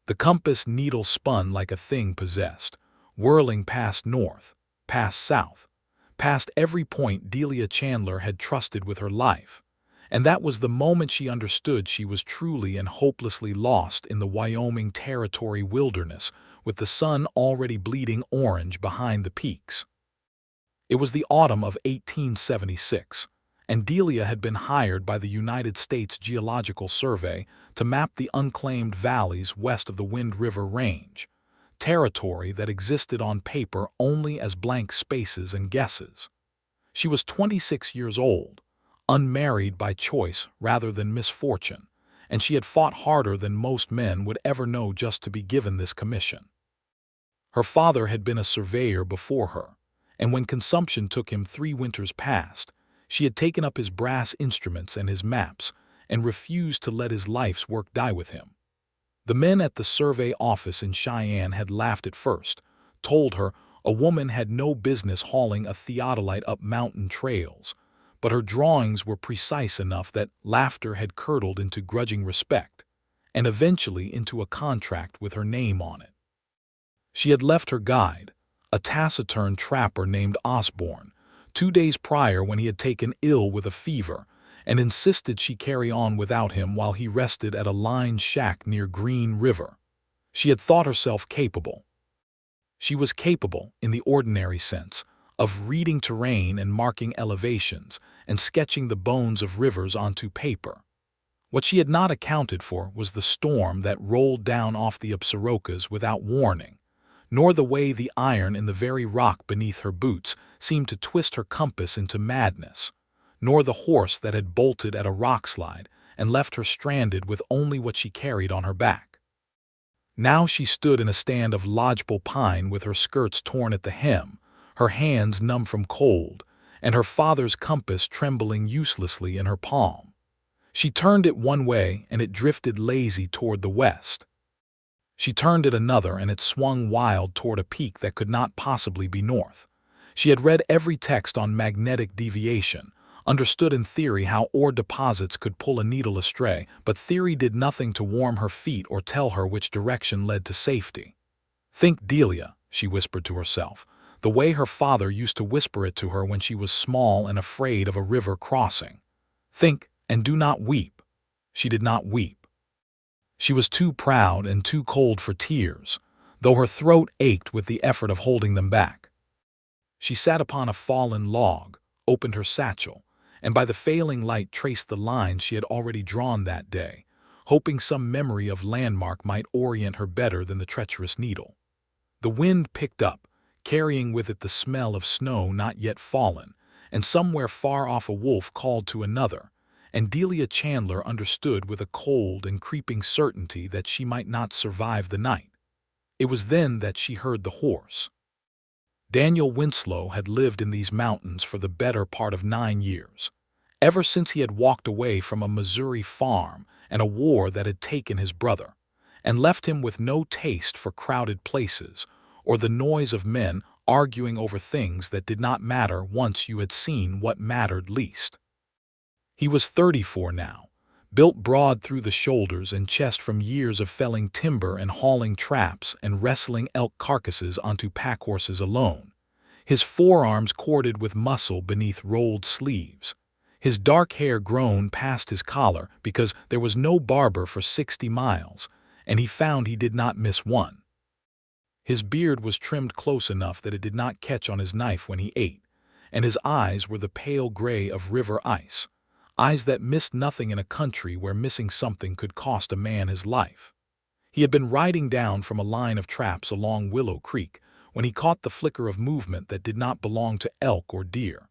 The compass needle spun like a thing possessed, whirling past north, past south, past every point Delia Chandler had trusted with her life. And that was the moment she understood she was truly and hopelessly lost in the Wyoming Territory wilderness, with the sun already bleeding orange behind the peaks. It was the autumn of 1876, and Delia had been hired by the United States Geological Survey to map the unclaimed valleys west of the Wind River Range, territory that existed on paper only as blank spaces and guesses. She was 26 years old, unmarried by choice rather than misfortune, and she had fought harder than most men would ever know just to be given this commission. Her father had been a surveyor before her, and when consumption took him 3 winters past, she had taken up his brass instruments and his maps and refused to let his life's work die with him. The men at the survey office in Cheyenne had laughed at first, told her a woman had no business hauling a theodolite up mountain trails, but her drawings were precise enough that laughter had curdled into grudging respect, and eventually into a contract with her name on it. She had left her guide, a taciturn trapper named Osborne, 2 days prior when he had taken ill with a fever, and insisted she carry on without him while he rested at a lined shack near Green River. She had thought herself capable. She was capable, in the ordinary sense, of reading terrain and marking elevations and sketching the bones of rivers onto paper. What she had not accounted for was the storm that rolled down off the Upsarokas without warning, nor the way the iron in the very rock beneath her boots seemed to twist her compass into madness, nor the horse that had bolted at a rockslide and left her stranded with only what she carried on her back. Now she stood in a stand of lodgepole pine with her skirts torn at the hem, her hands numb from cold, and her father's compass trembling uselessly in her palm. She turned it one way and it drifted lazy toward the west. She turned it another and it swung wild toward a peak that could not possibly be north. She had read every text on magnetic deviation, understood in theory how ore deposits could pull a needle astray, but theory did nothing to warm her feet or tell her which direction led to safety. "Think, Delia," she whispered to herself, the way her father used to whisper it to her when she was small and afraid of a river crossing. "Think, and do not weep." She did not weep. She was too proud and too cold for tears, though her throat ached with the effort of holding them back. She sat upon a fallen log, opened her satchel, and by the failing light traced the lines she had already drawn that day, hoping some memory of landmark might orient her better than the treacherous needle. The wind picked up, carrying with it the smell of snow not yet fallen, and somewhere far off a wolf called to another, and Delia Chandler understood with a cold and creeping certainty that she might not survive the night. It was then that she heard the horse. Daniel Winslow had lived in these mountains for the better part of 9 years, ever since he had walked away from a Missouri farm and a war that had taken his brother, and left him with no taste for crowded places or the noise of men arguing over things that did not matter once you had seen what mattered least. He was 34 now, built broad through the shoulders and chest from years of felling timber and hauling traps and wrestling elk carcasses onto packhorses alone, his forearms corded with muscle beneath rolled sleeves, his dark hair grown past his collar because there was no barber for 60 miles, and he found he did not miss one. His beard was trimmed close enough that it did not catch on his knife when he ate, and his eyes were the pale gray of river ice, eyes that missed nothing in a country where missing something could cost a man his life. He had been riding down from a line of traps along Willow Creek when he caught the flicker of movement that did not belong to elk or deer,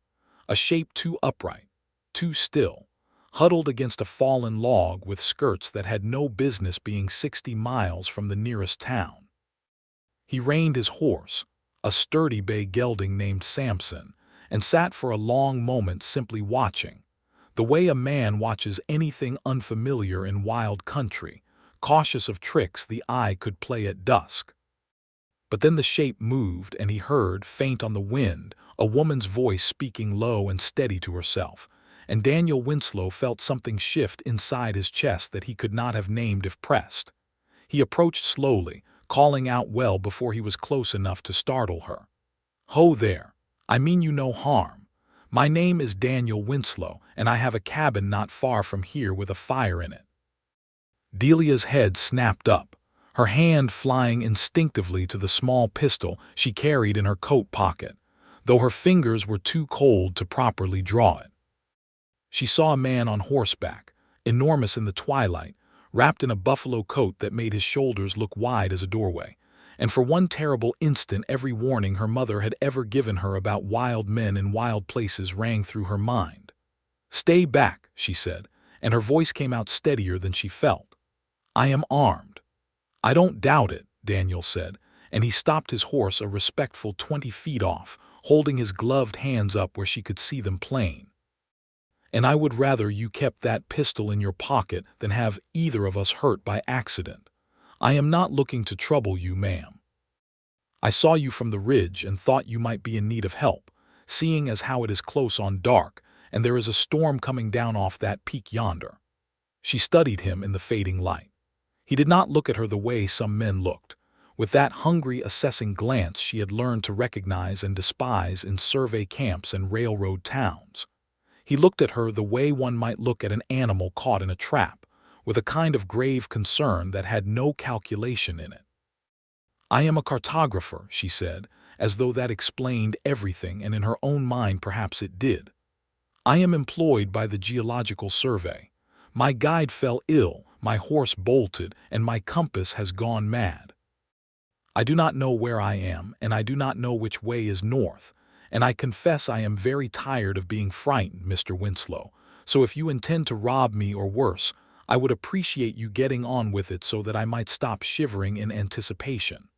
a shape too upright, too still, huddled against a fallen log with skirts that had no business being 60 miles from the nearest town. He reined his horse, a sturdy bay gelding named Samson, and sat for a long moment simply watching, the way a man watches anything unfamiliar in wild country, cautious of tricks the eye could play at dusk. But then the shape moved and he heard, faint on the wind, a woman's voice speaking low and steady to herself, and Daniel Winslow felt something shift inside his chest that he could not have named if pressed. He approached slowly, calling out well before he was close enough to startle her. "Ho there! I mean you no harm. My name is Daniel Winslow, and I have a cabin not far from here with a fire in it." Delia's head snapped up, her hand flying instinctively to the small pistol she carried in her coat pocket, though her fingers were too cold to properly draw it. She saw a man on horseback, enormous in the twilight, wrapped in a buffalo coat that made his shoulders look wide as a doorway, and for one terrible instant every warning her mother had ever given her about wild men in wild places rang through her mind. "Stay back," she said, and her voice came out steadier than she felt. "I am armed." "I don't doubt it," Daniel said, and he stopped his horse a respectful 20 feet off, holding his gloved hands up where she could see them plain. "And I would rather you kept that pistol in your pocket than have either of us hurt by accident. I am not looking to trouble you, ma'am. I saw you from the ridge and thought you might be in need of help, seeing as how it is close on dark, and there is a storm coming down off that peak yonder." She studied him in the fading light. He did not look at her the way some men looked, with that hungry, assessing glance she had learned to recognize and despise in survey camps and railroad towns. He looked at her the way one might look at an animal caught in a trap, with a kind of grave concern that had no calculation in it. "I am a cartographer," she said, as though that explained everything, and in her own mind perhaps it did. "I am employed by the Geological Survey. My guide fell ill, my horse bolted, and my compass has gone mad. I do not know where I am, and I do not know which way is north, and I confess I am very tired of being frightened, Mr. Winslow, so if you intend to rob me or worse, I would appreciate you getting on with it so that I might stop shivering in anticipation."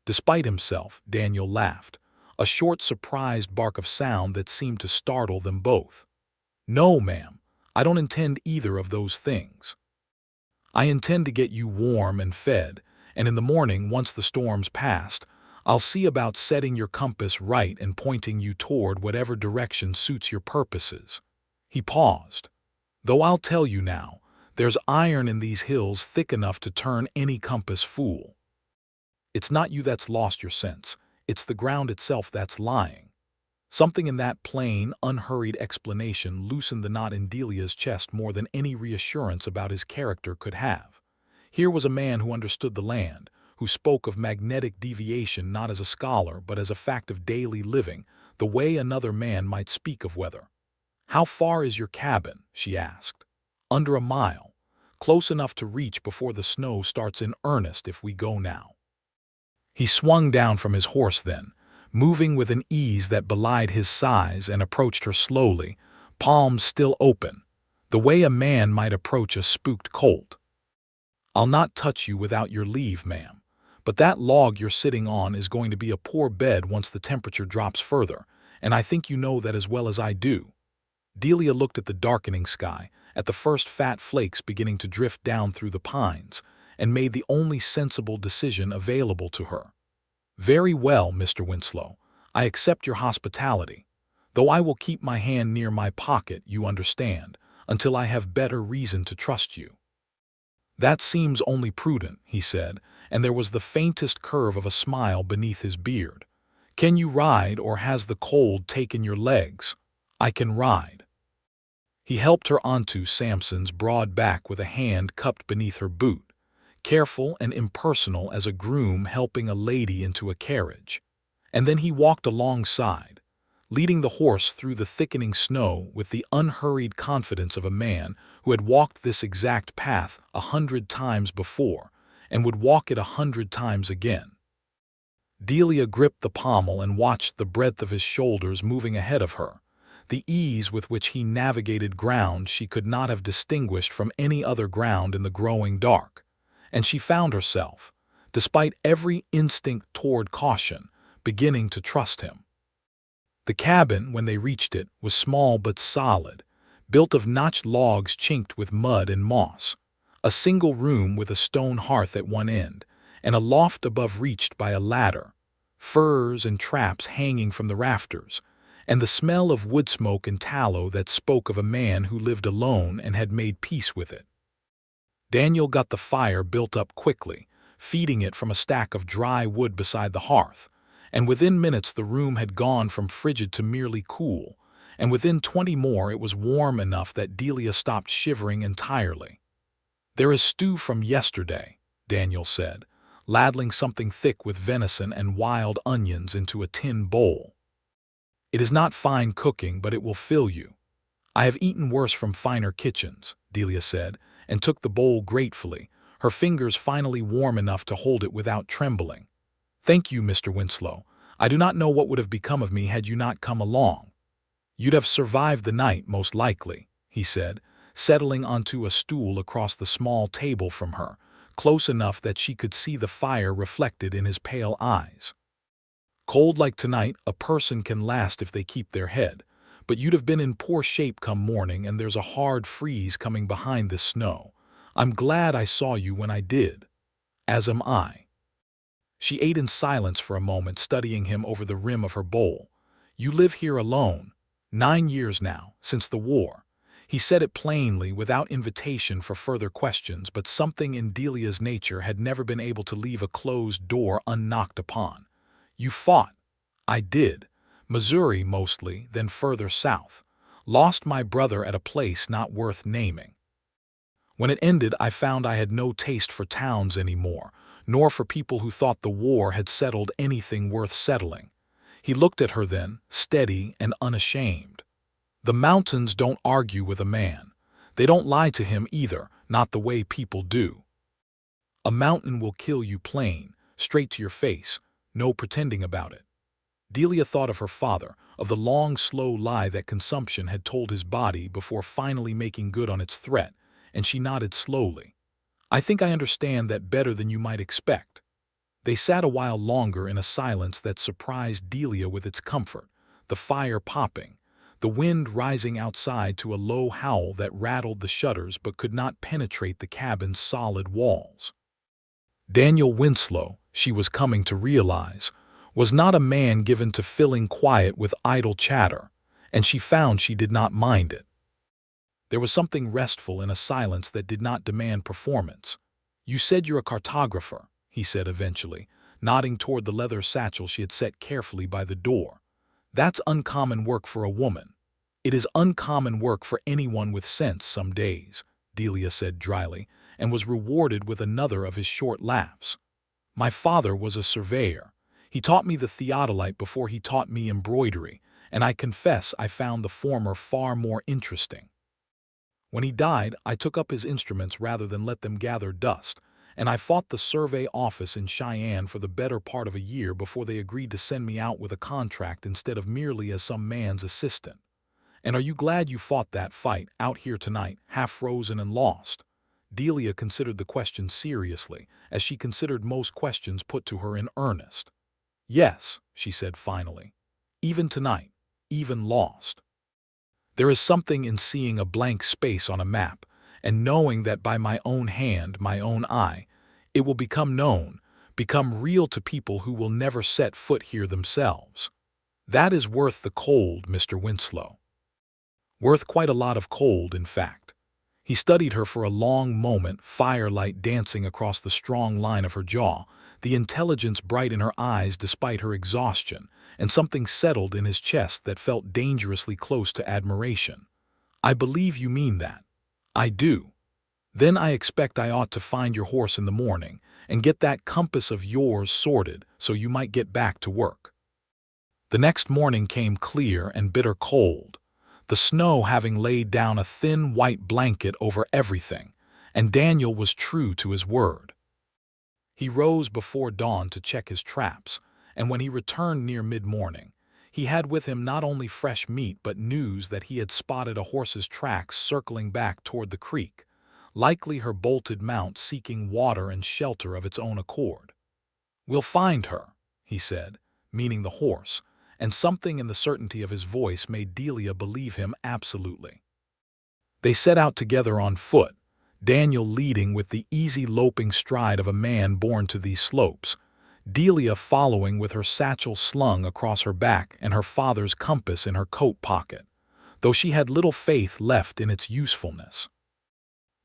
Despite himself, Daniel laughed, a short, surprised bark of sound that seemed to startle them both. "No, ma'am, I don't intend either of those things. I intend to get you warm and fed, and in the morning, once the storm's passed, I'll see about setting your compass right and pointing you toward whatever direction suits your purposes." He paused. "Though I'll tell you now, there's iron in these hills thick enough to turn any compass fool. It's not you that's lost your sense, it's the ground itself that's lying." Something in that plain, unhurried explanation loosened the knot in Delia's chest more than any reassurance about his character could have. Here was a man who understood the land, who spoke of magnetic deviation not as a scholar but as a fact of daily living, the way another man might speak of weather. "How far is your cabin?" she asked. "Under a mile. Close enough to reach before the snow starts in earnest if we go now." He swung down from his horse then, moving with an ease that belied his size, and approached her slowly, palms still open, the way a man might approach a spooked colt. "I'll not touch you without your leave, ma'am, but that log you're sitting on is going to be a poor bed once the temperature drops further, and I think you know that as well as I do." Delia looked at the darkening sky, at the first fat flakes beginning to drift down through the pines, and made the only sensible decision available to her. "Very well, Mr. Winslow, I accept your hospitality, though I will keep my hand near my pocket, you understand, until I have better reason to trust you." "That seems only prudent," he said, and there was the faintest curve of a smile beneath his beard. "Can you ride, or has the cold taken your legs?" "I can ride." He helped her onto Samson's broad back with a hand cupped beneath her boot, careful and impersonal as a groom helping a lady into a carriage. And then he walked alongside, leading the horse through the thickening snow with the unhurried confidence of a man who had walked this exact path 100 times before and would walk it 100 times again. Delia gripped the pommel and watched the breadth of his shoulders moving ahead of her, the ease with which he navigated ground she could not have distinguished from any other ground in the growing dark. And she found herself, despite every instinct toward caution, beginning to trust him. The cabin, when they reached it, was small but solid, built of notched logs chinked with mud and moss, a single room with a stone hearth at one end, and a loft above reached by a ladder, furs and traps hanging from the rafters, and the smell of wood smoke and tallow that spoke of a man who lived alone and had made peace with it. Daniel got the fire built up quickly, feeding it from a stack of dry wood beside the hearth, and within minutes the room had gone from frigid to merely cool, and within 20 more it was warm enough that Delia stopped shivering entirely. "There is stew from yesterday," Daniel said, ladling something thick with venison and wild onions into a tin bowl. "It is not fine cooking, but it will fill you." "I have eaten worse from finer kitchens," Delia said, and took the bowl gratefully, her fingers finally warm enough to hold it without trembling. "Thank you, Mr. Winslow. I do not know what would have become of me had you not come along." "You'd have survived the night, most likely," he said, settling onto a stool across the small table from her, close enough that she could see the fire reflected in his pale eyes. "Cold like tonight, a person can last if they keep their head, but you'd have been in poor shape come morning, and there's a hard freeze coming behind this snow. I'm glad I saw you when I did." "As am I." She ate in silence for a moment, studying him over the rim of her bowl. "You live here alone. 9 years now, since the war." He said it plainly, without invitation for further questions, but something in Delia's nature had never been able to leave a closed door unknocked upon. "You fought." "I did. Missouri mostly, then further south. Lost my brother at a place not worth naming. When it ended, I found I had no taste for towns anymore, nor for people who thought the war had settled anything worth settling." He looked at her then, steady and unashamed. "The mountains don't argue with a man. They don't lie to him either, not the way people do. A mountain will kill you plain, straight to your face, no pretending about it." Delia thought of her father, of the long, slow lie that consumption had told his body before finally making good on its threat, and she nodded slowly. "I think I understand that better than you might expect." They sat a while longer in a silence that surprised Delia with its comfort, the fire popping, the wind rising outside to a low howl that rattled the shutters but could not penetrate the cabin's solid walls. Daniel Winslow, she was coming to realize, was not a man given to filling quiet with idle chatter, and she found she did not mind it. There was something restful in a silence that did not demand performance. "You said you're a cartographer," he said eventually, nodding toward the leather satchel she had set carefully by the door. "That's uncommon work for a woman." "It is uncommon work for anyone with sense some days," Delia said dryly, and was rewarded with another of his short laughs. "My father was a surveyor. He taught me the theodolite before he taught me embroidery, and I confess I found the former far more interesting. When he died, I took up his instruments rather than let them gather dust, and I fought the survey office in Cheyenne for the better part of a year before they agreed to send me out with a contract instead of merely as some man's assistant. And are you glad you fought that fight out here tonight, half frozen and lost?" Delia considered the question seriously, as she considered most questions put to her in earnest. "Yes," she said finally. "Even tonight, even lost. There is something in seeing a blank space on a map, and knowing that by my own hand, my own eye, it will become known, become real to people who will never set foot here themselves. That is worth the cold, Mr. Winslow. Worth quite a lot of cold, in fact." He studied her for a long moment, firelight dancing across the strong line of her jaw, the intelligence bright in her eyes despite her exhaustion, and something settled in his chest that felt dangerously close to admiration. "I believe you mean that." "I do." "Then I expect I ought to find your horse in the morning and get that compass of yours sorted so you might get back to work." The next morning came clear and bitter cold, the snow having laid down a thin white blanket over everything, and Daniel was true to his word. He rose before dawn to check his traps, and when he returned near mid-morning, he had with him not only fresh meat but news that he had spotted a horse's tracks circling back toward the creek, likely her bolted mount seeking water and shelter of its own accord. "We'll find her," he said, meaning the horse, and something in the certainty of his voice made Delia believe him absolutely. They set out together on foot, Daniel leading with the easy loping stride of a man born to these slopes, Delia following with her satchel slung across her back and her father's compass in her coat pocket, though she had little faith left in its usefulness.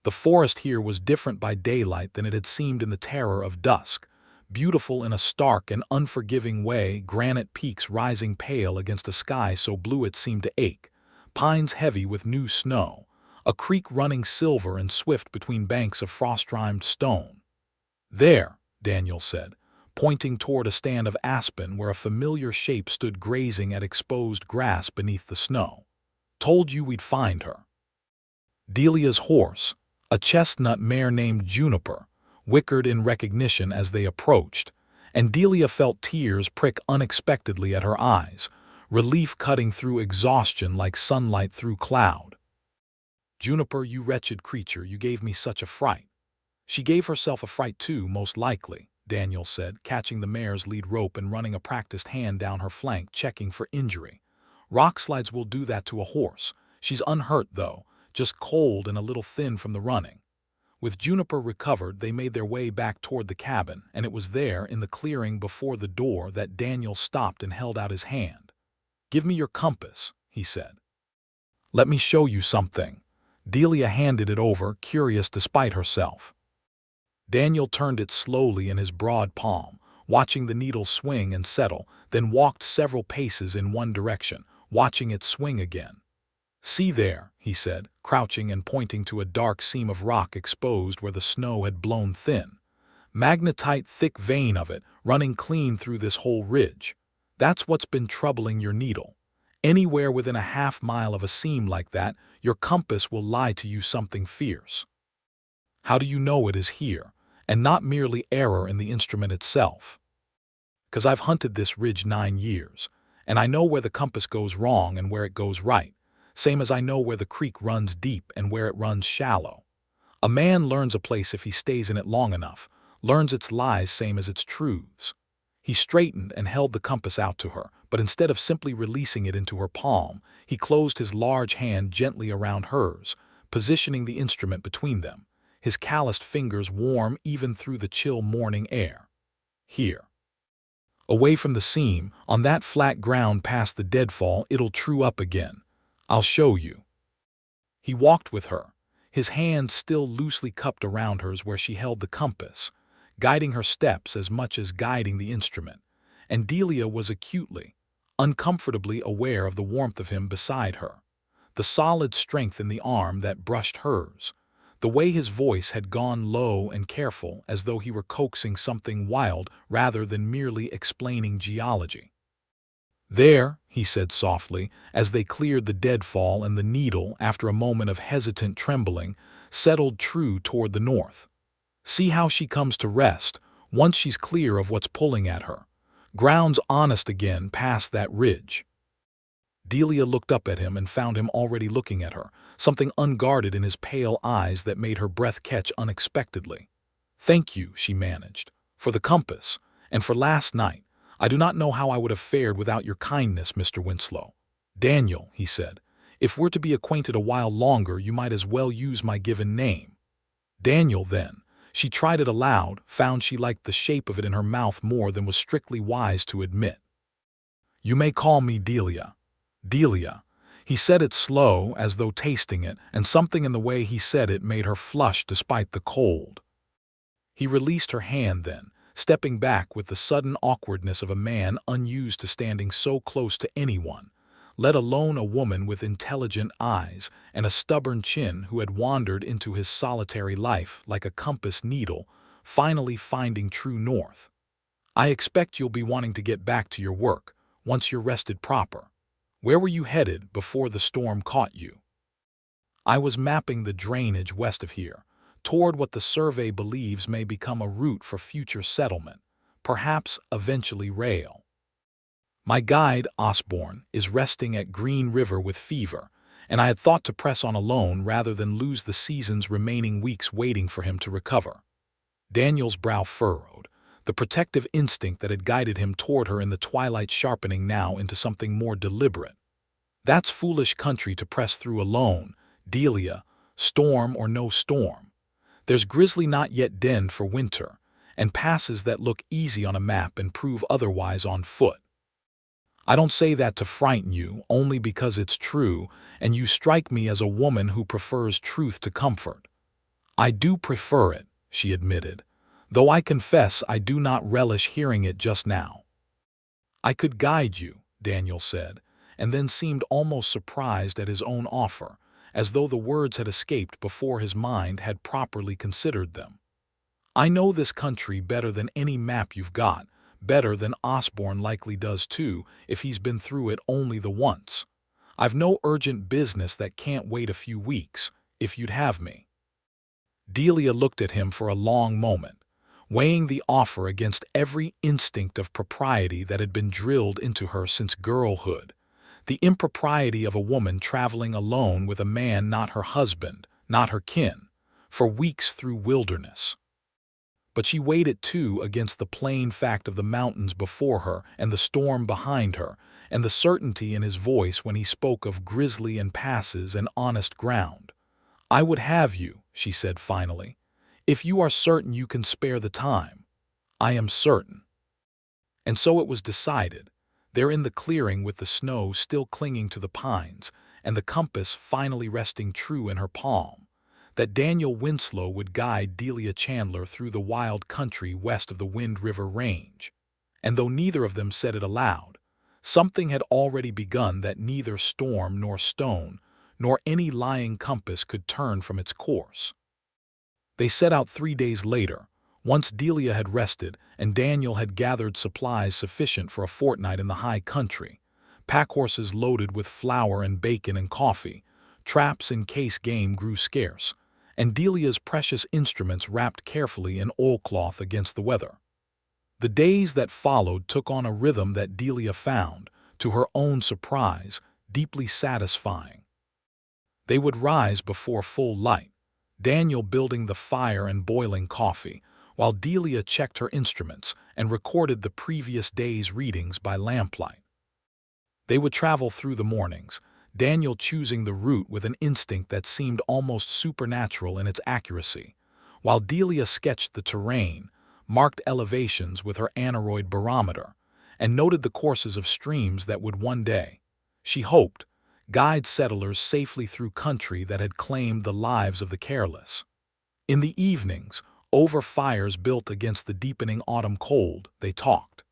The forest here was different by daylight than it had seemed in the terror of dusk, beautiful in a stark and unforgiving way, granite peaks rising pale against a sky so blue it seemed to ache, pines heavy with new snow, a creek running silver and swift between banks of frost-rimed stone. "There," Daniel said, pointing toward a stand of aspen where a familiar shape stood grazing at exposed grass beneath the snow. "Told you we'd find her." Delia's horse, a chestnut mare named Juniper, whickered in recognition as they approached, and Delia felt tears prick unexpectedly at her eyes, relief cutting through exhaustion like sunlight through cloud. "Juniper, you wretched creature, you gave me such a fright." "She gave herself a fright too, most likely," Daniel said, catching the mare's lead rope and running a practiced hand down her flank, checking for injury. "Rock slides will do that to a horse. She's unhurt, though, just cold and a little thin from the running." With Juniper recovered, they made their way back toward the cabin, and it was there, in the clearing before the door, that Daniel stopped and held out his hand. "Give me your compass," he said. "Let me show you something." Delia handed it over, curious despite herself. Daniel turned it slowly in his broad palm, watching the needle swing and settle, then walked several paces in one direction, watching it swing again. "See there," he said, crouching and pointing to a dark seam of rock exposed where the snow had blown thin. "Magnetite, thick vein of it, running clean through this whole ridge. That's what's been troubling your needle. Anywhere within a half-mile of a seam like that, your compass will lie to you something fierce." "How do you know it is here, and not merely error in the instrument itself?" "'Cause I've hunted this ridge 9 years, and I know where the compass goes wrong and where it goes right, same as I know where the creek runs deep and where it runs shallow. A man learns a place if he stays in it long enough, learns its lies same as its truths." He straightened and held the compass out to her, but instead of simply releasing it into her palm, he closed his large hand gently around hers, positioning the instrument between them, his calloused fingers warm even through the chill morning air. "Here. Away from the seam, on that flat ground past the deadfall, it'll true up again. I'll show you." He walked with her, his hand still loosely cupped around hers where she held the compass, guiding her steps as much as guiding the instrument, and Delia was acutely, uncomfortably aware of the warmth of him beside her, the solid strength in the arm that brushed hers, the way his voice had gone low and careful as though he were coaxing something wild rather than merely explaining geology. "There," he said softly, as they cleared the deadfall and the needle, after a moment of hesitant trembling, settled true toward the north. "See how she comes to rest, once she's clear of what's pulling at her. Ground's honest again past that ridge." Delia looked up at him and found him already looking at her, something unguarded in his pale eyes that made her breath catch unexpectedly. "Thank you," she managed, "for the compass, and for last night. I do not know how I would have fared without your kindness, Mr. Winslow." "Daniel," he said, "if we're to be acquainted a while longer, you might as well use my given name." "Daniel, then." She tried it aloud, found she liked the shape of it in her mouth more than was strictly wise to admit. "You may call me Delia." "Delia." He said it slow, as though tasting it, and something in the way he said it made her flush despite the cold. He released her hand then, stepping back with the sudden awkwardness of a man unused to standing so close to anyone, let alone a woman with intelligent eyes and a stubborn chin who had wandered into his solitary life like a compass needle, finally finding true north. "I expect you'll be wanting to get back to your work, once you're rested proper. Where were you headed before the storm caught you?" "I was mapping the drainage west of here, toward what the survey believes may become a route for future settlement, perhaps eventually rail. My guide, Osborne, is resting at Green River with fever, and I had thought to press on alone rather than lose the season's remaining weeks waiting for him to recover." Daniel's brow furrowed, the protective instinct that had guided him toward her in the twilight sharpening now into something more deliberate. "That's foolish country to press through alone, Delia, storm or no storm. There's grizzly not yet denned for winter, and passes that look easy on a map and prove otherwise on foot. I don't say that to frighten you, only because it's true, and you strike me as a woman who prefers truth to comfort. "I do prefer it," she admitted, "though I confess I do not relish hearing it just now." "I could guide you," Daniel said, and then seemed almost surprised at his own offer, as though the words had escaped before his mind had properly considered them. "I know this country better than any map you've got, better than Osborne likely does too, if he's been through it only the once. I've no urgent business that can't wait a few weeks, if you'd have me." Delia looked at him for a long moment, weighing the offer against every instinct of propriety that had been drilled into her since girlhood. The impropriety of a woman traveling alone with a man not her husband, not her kin, for weeks through wilderness. But she weighed it too against the plain fact of the mountains before her and the storm behind her, and the certainty in his voice when he spoke of grizzly and passes and honest ground. "I would have you," she said finally, "if you are certain you can spare the time." "I am certain." And so it was decided, there in the clearing with the snow still clinging to the pines and the compass finally resting true in her palm, that Daniel Winslow would guide Delia Chandler through the wild country west of the Wind River Range. And though neither of them said it aloud, something had already begun that neither storm nor stone nor any lying compass could turn from its course. They set out 3 days later, once Delia had rested and Daniel had gathered supplies sufficient for a fortnight in the high country, packhorses loaded with flour and bacon and coffee, traps in case game grew scarce, and Delia's precious instruments wrapped carefully in oilcloth against the weather. The days that followed took on a rhythm that Delia found, to her own surprise, deeply satisfying. They would rise before full light, Daniel building the fire and boiling coffee, while Delia checked her instruments and recorded the previous day's readings by lamplight. They would travel through the mornings, Daniel choosing the route with an instinct that seemed almost supernatural in its accuracy, while Delia sketched the terrain, marked elevations with her aneroid barometer, and noted the courses of streams that would one day, she hoped, guide settlers safely through country that had claimed the lives of the careless. In the evenings, over fires built against the deepening autumn cold, they talked.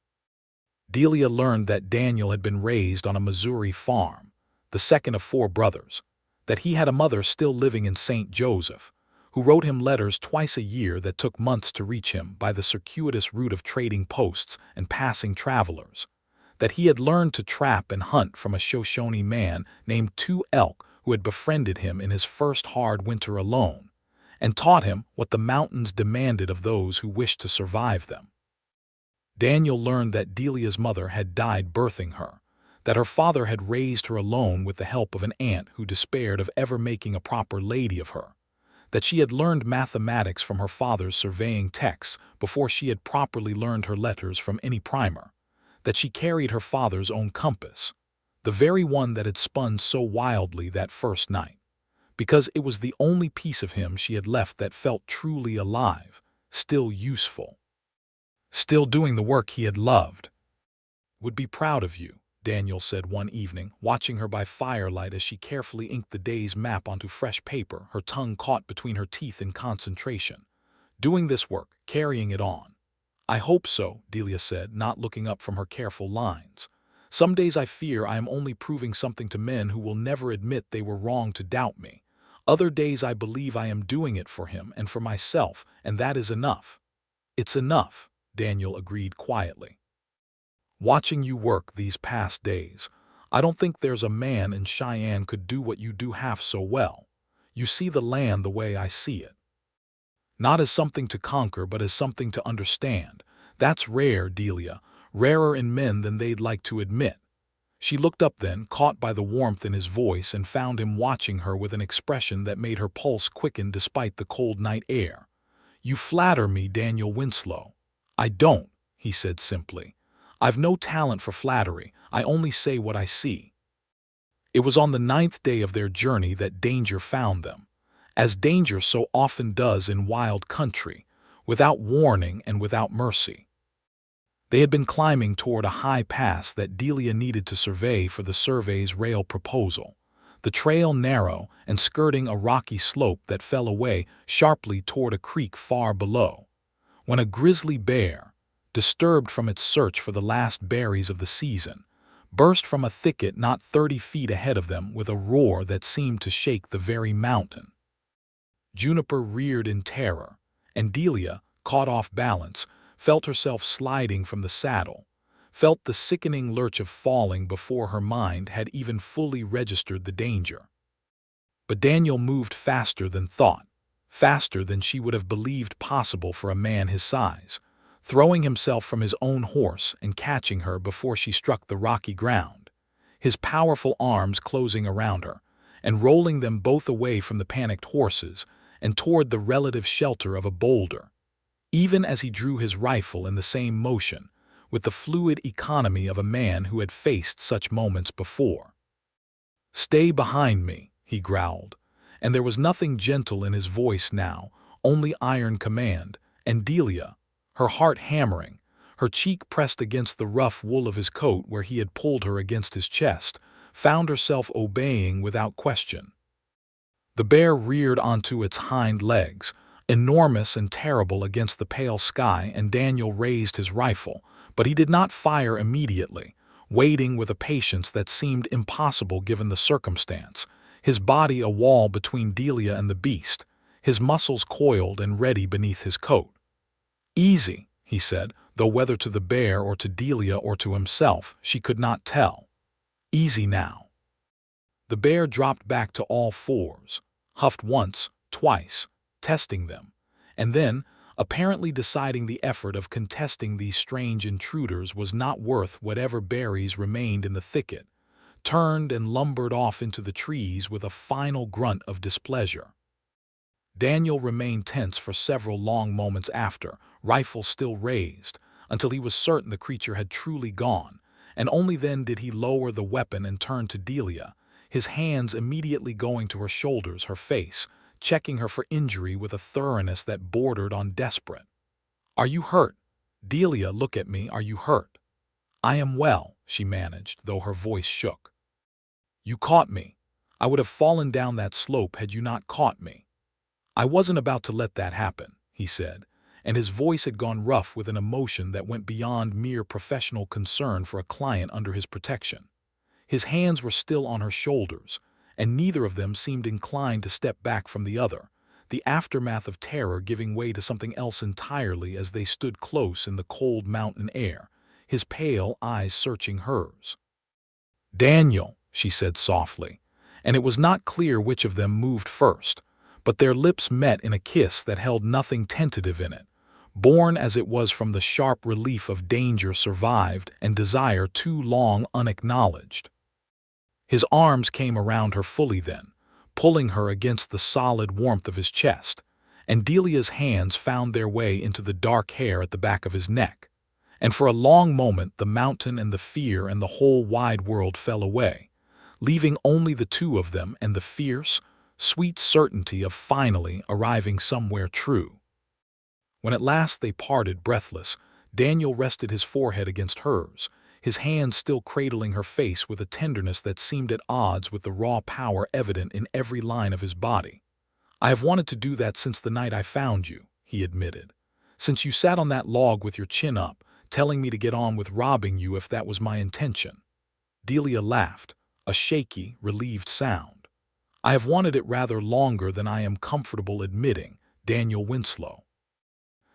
Delia learned that Daniel had been raised on a Missouri farm, the second of 4 brothers, that he had a mother still living in St. Joseph, who wrote him letters twice a year that took months to reach him by the circuitous route of trading posts and passing travelers, that he had learned to trap and hunt from a Shoshone man named Two Elk who had befriended him in his first hard winter alone, and taught him what the mountains demanded of those who wished to survive them. Daniel learned that Delia's mother had died birthing her, that her father had raised her alone with the help of an aunt who despaired of ever making a proper lady of her, that she had learned mathematics from her father's surveying texts before she had properly learned her letters from any primer, that she carried her father's own compass, the very one that had spun so wildly that first night, because it was the only piece of him she had left that felt truly alive, still useful, still doing the work he had loved. "Would be proud of you," Daniel said one evening, watching her by firelight as she carefully inked the day's map onto fresh paper, her tongue caught between her teeth in concentration. "Doing this work, carrying it on." "I hope so," Delia said, not looking up from her careful lines. "Some days I fear I am only proving something to men who will never admit they were wrong to doubt me. Other days I believe I am doing it for him and for myself, and that is enough." "It's enough," Daniel agreed quietly. "Watching you work these past days, I don't think there's a man in Cheyenne could do what you do half so well. You see the land the way I see it. Not as something to conquer, but as something to understand. That's rare, Delia, rarer in men than they'd like to admit." She looked up then, caught by the warmth in his voice, and found him watching her with an expression that made her pulse quicken despite the cold night air. "You flatter me, Daniel Winslow." "I don't," he said simply. "I've no talent for flattery, I only say what I see." It was on the 9th day of their journey that danger found them, as danger so often does in wild country, without warning and without mercy. They had been climbing toward a high pass that Delia needed to survey for the survey's rail proposal, the trail narrow and skirting a rocky slope that fell away sharply toward a creek far below, when a grizzly bear, disturbed from its search for the last berries of the season, burst from a thicket not 30 feet ahead of them with a roar that seemed to shake the very mountain. Juniper reared in terror, and Delia, caught off balance, felt herself sliding from the saddle, felt the sickening lurch of falling before her mind had even fully registered the danger. But Daniel moved faster than thought, faster than she would have believed possible for a man his size, throwing himself from his own horse and catching her before she struck the rocky ground, his powerful arms closing around her, and rolling them both away from the panicked horses and toward the relative shelter of a boulder, even as he drew his rifle in the same motion, with the fluid economy of a man who had faced such moments before. "Stay behind me," he growled, and there was nothing gentle in his voice now, only iron command, and Delia, her heart hammering, her cheek pressed against the rough wool of his coat where he had pulled her against his chest, found herself obeying without question. The bear reared onto its hind legs, enormous and terrible against the pale sky, and Daniel raised his rifle, but he did not fire immediately, waiting with a patience that seemed impossible given the circumstance, his body a wall between Delia and the beast, his muscles coiled and ready beneath his coat. "Easy," he said, though whether to the bear or to Delia or to himself, she could not tell. "Easy now." The bear dropped back to all fours, huffed once, twice, testing them, and then, apparently deciding the effort of contesting these strange intruders was not worth whatever berries remained in the thicket, turned and lumbered off into the trees with a final grunt of displeasure. Daniel remained tense for several long moments after, rifle still raised, until he was certain the creature had truly gone, and only then did he lower the weapon and turn to Delia, his hands immediately going to her shoulders, her face, checking her for injury with a thoroughness that bordered on desperate. "Are you hurt? Delia, look at me, are you hurt?" "I am well," she managed, though her voice shook. "You caught me. I would have fallen down that slope had you not caught me." "I wasn't about to let that happen," he said, and his voice had gone rough with an emotion that went beyond mere professional concern for a client under his protection. His hands were still on her shoulders, and neither of them seemed inclined to step back from the other, the aftermath of terror giving way to something else entirely as they stood close in the cold mountain air, his pale eyes searching hers. "Daniel," she said softly, and it was not clear which of them moved first, but their lips met in a kiss that held nothing tentative in it, born as it was from the sharp relief of danger survived and desire too long unacknowledged. His arms came around her fully then, pulling her against the solid warmth of his chest, and Delia's hands found their way into the dark hair at the back of his neck, and for a long moment the mountain and the fear and the whole wide world fell away, leaving only the two of them and the fierce, sweet certainty of finally arriving somewhere true. When at last they parted breathless, Daniel rested his forehead against hers, his hands still cradling her face with a tenderness that seemed at odds with the raw power evident in every line of his body. "I have wanted to do that since the night I found you," he admitted. "Since you sat on that log with your chin up, telling me to get on with robbing you if that was my intention." Delia laughed, a shaky, relieved sound. "I have wanted it rather longer than I am comfortable admitting, Daniel Winslow.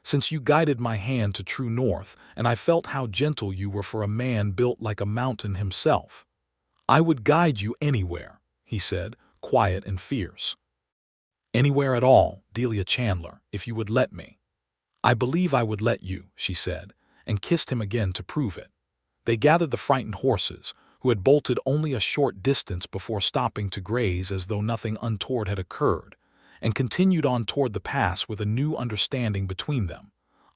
Since you guided my hand to true north, and I felt how gentle you were for a man built like a mountain himself. I would guide you anywhere," he said, quiet and fierce. "Anywhere at all, Delia Chandler, if you would let me." "I believe I would let you," she said, and kissed him again to prove it. They gathered the frightened horses, who had bolted only a short distance before stopping to graze as though nothing untoward had occurred, and continued on toward the pass with a new understanding between them,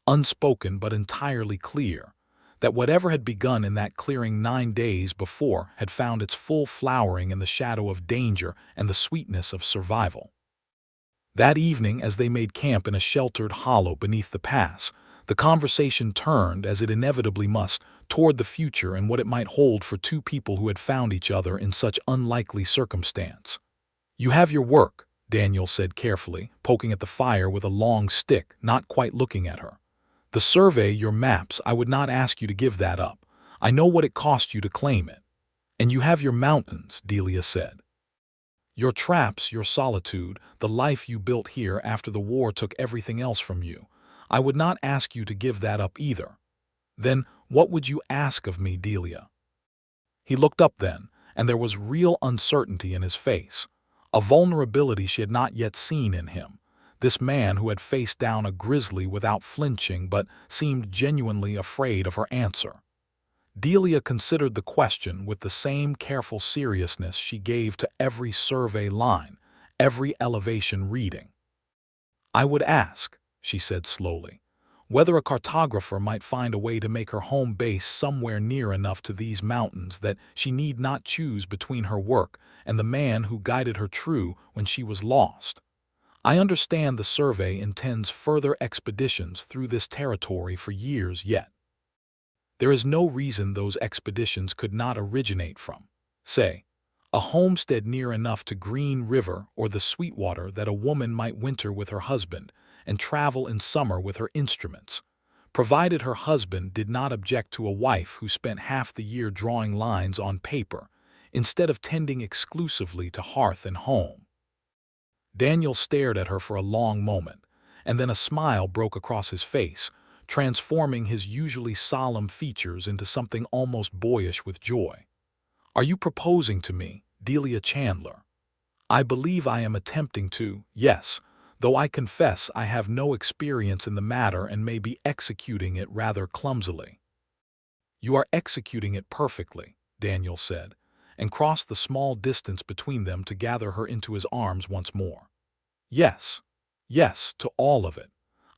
unspoken but entirely clear, that whatever had begun in that clearing 9 days before had found its full flowering in the shadow of danger and the sweetness of survival. That evening, as they made camp in a sheltered hollow beneath the pass, The conversation turned, as it inevitably must, toward the future and what it might hold for two people who had found each other in such unlikely circumstance. "You have your work," Daniel said carefully, poking at the fire with a long stick, not quite looking at her. "The survey, your maps, I would not ask you to give that up. I know what it cost you to claim it. And you have your mountains," Delia said. "Your traps, your solitude, the life you built here after the war took everything else from you. I would not ask you to give that up either." "Then what would you ask of me, Delia?" He looked up then, and there was real uncertainty in his face, a vulnerability she had not yet seen in him, this man who had faced down a grizzly without flinching but seemed genuinely afraid of her answer. Delia considered the question with the same careful seriousness she gave to every survey line, every elevation reading. "I would ask," she said slowly, "whether a cartographer might find a way to make her home base somewhere near enough to these mountains that she need not choose between her work and the man who guided her true when she was lost. I understand the survey intends further expeditions through this territory for years yet. There is no reason those expeditions could not originate from, say, a homestead near enough to Green River or the Sweetwater that a woman might winter with her husband and travel in summer with her instruments, provided her husband did not object to a wife who spent half the year drawing lines on paper instead of tending exclusively to hearth and home." Daniel stared at her for a long moment, and then a smile broke across his face, transforming his usually solemn features into something almost boyish with joy. "Are you proposing to me, Delia Chandler?" "I believe I am attempting to, yes, though I confess I have no experience in the matter and may be executing it rather clumsily." "You are executing it perfectly," Daniel said, and crossed the small distance between them to gather her into his arms once more. "Yes, yes, to all of it.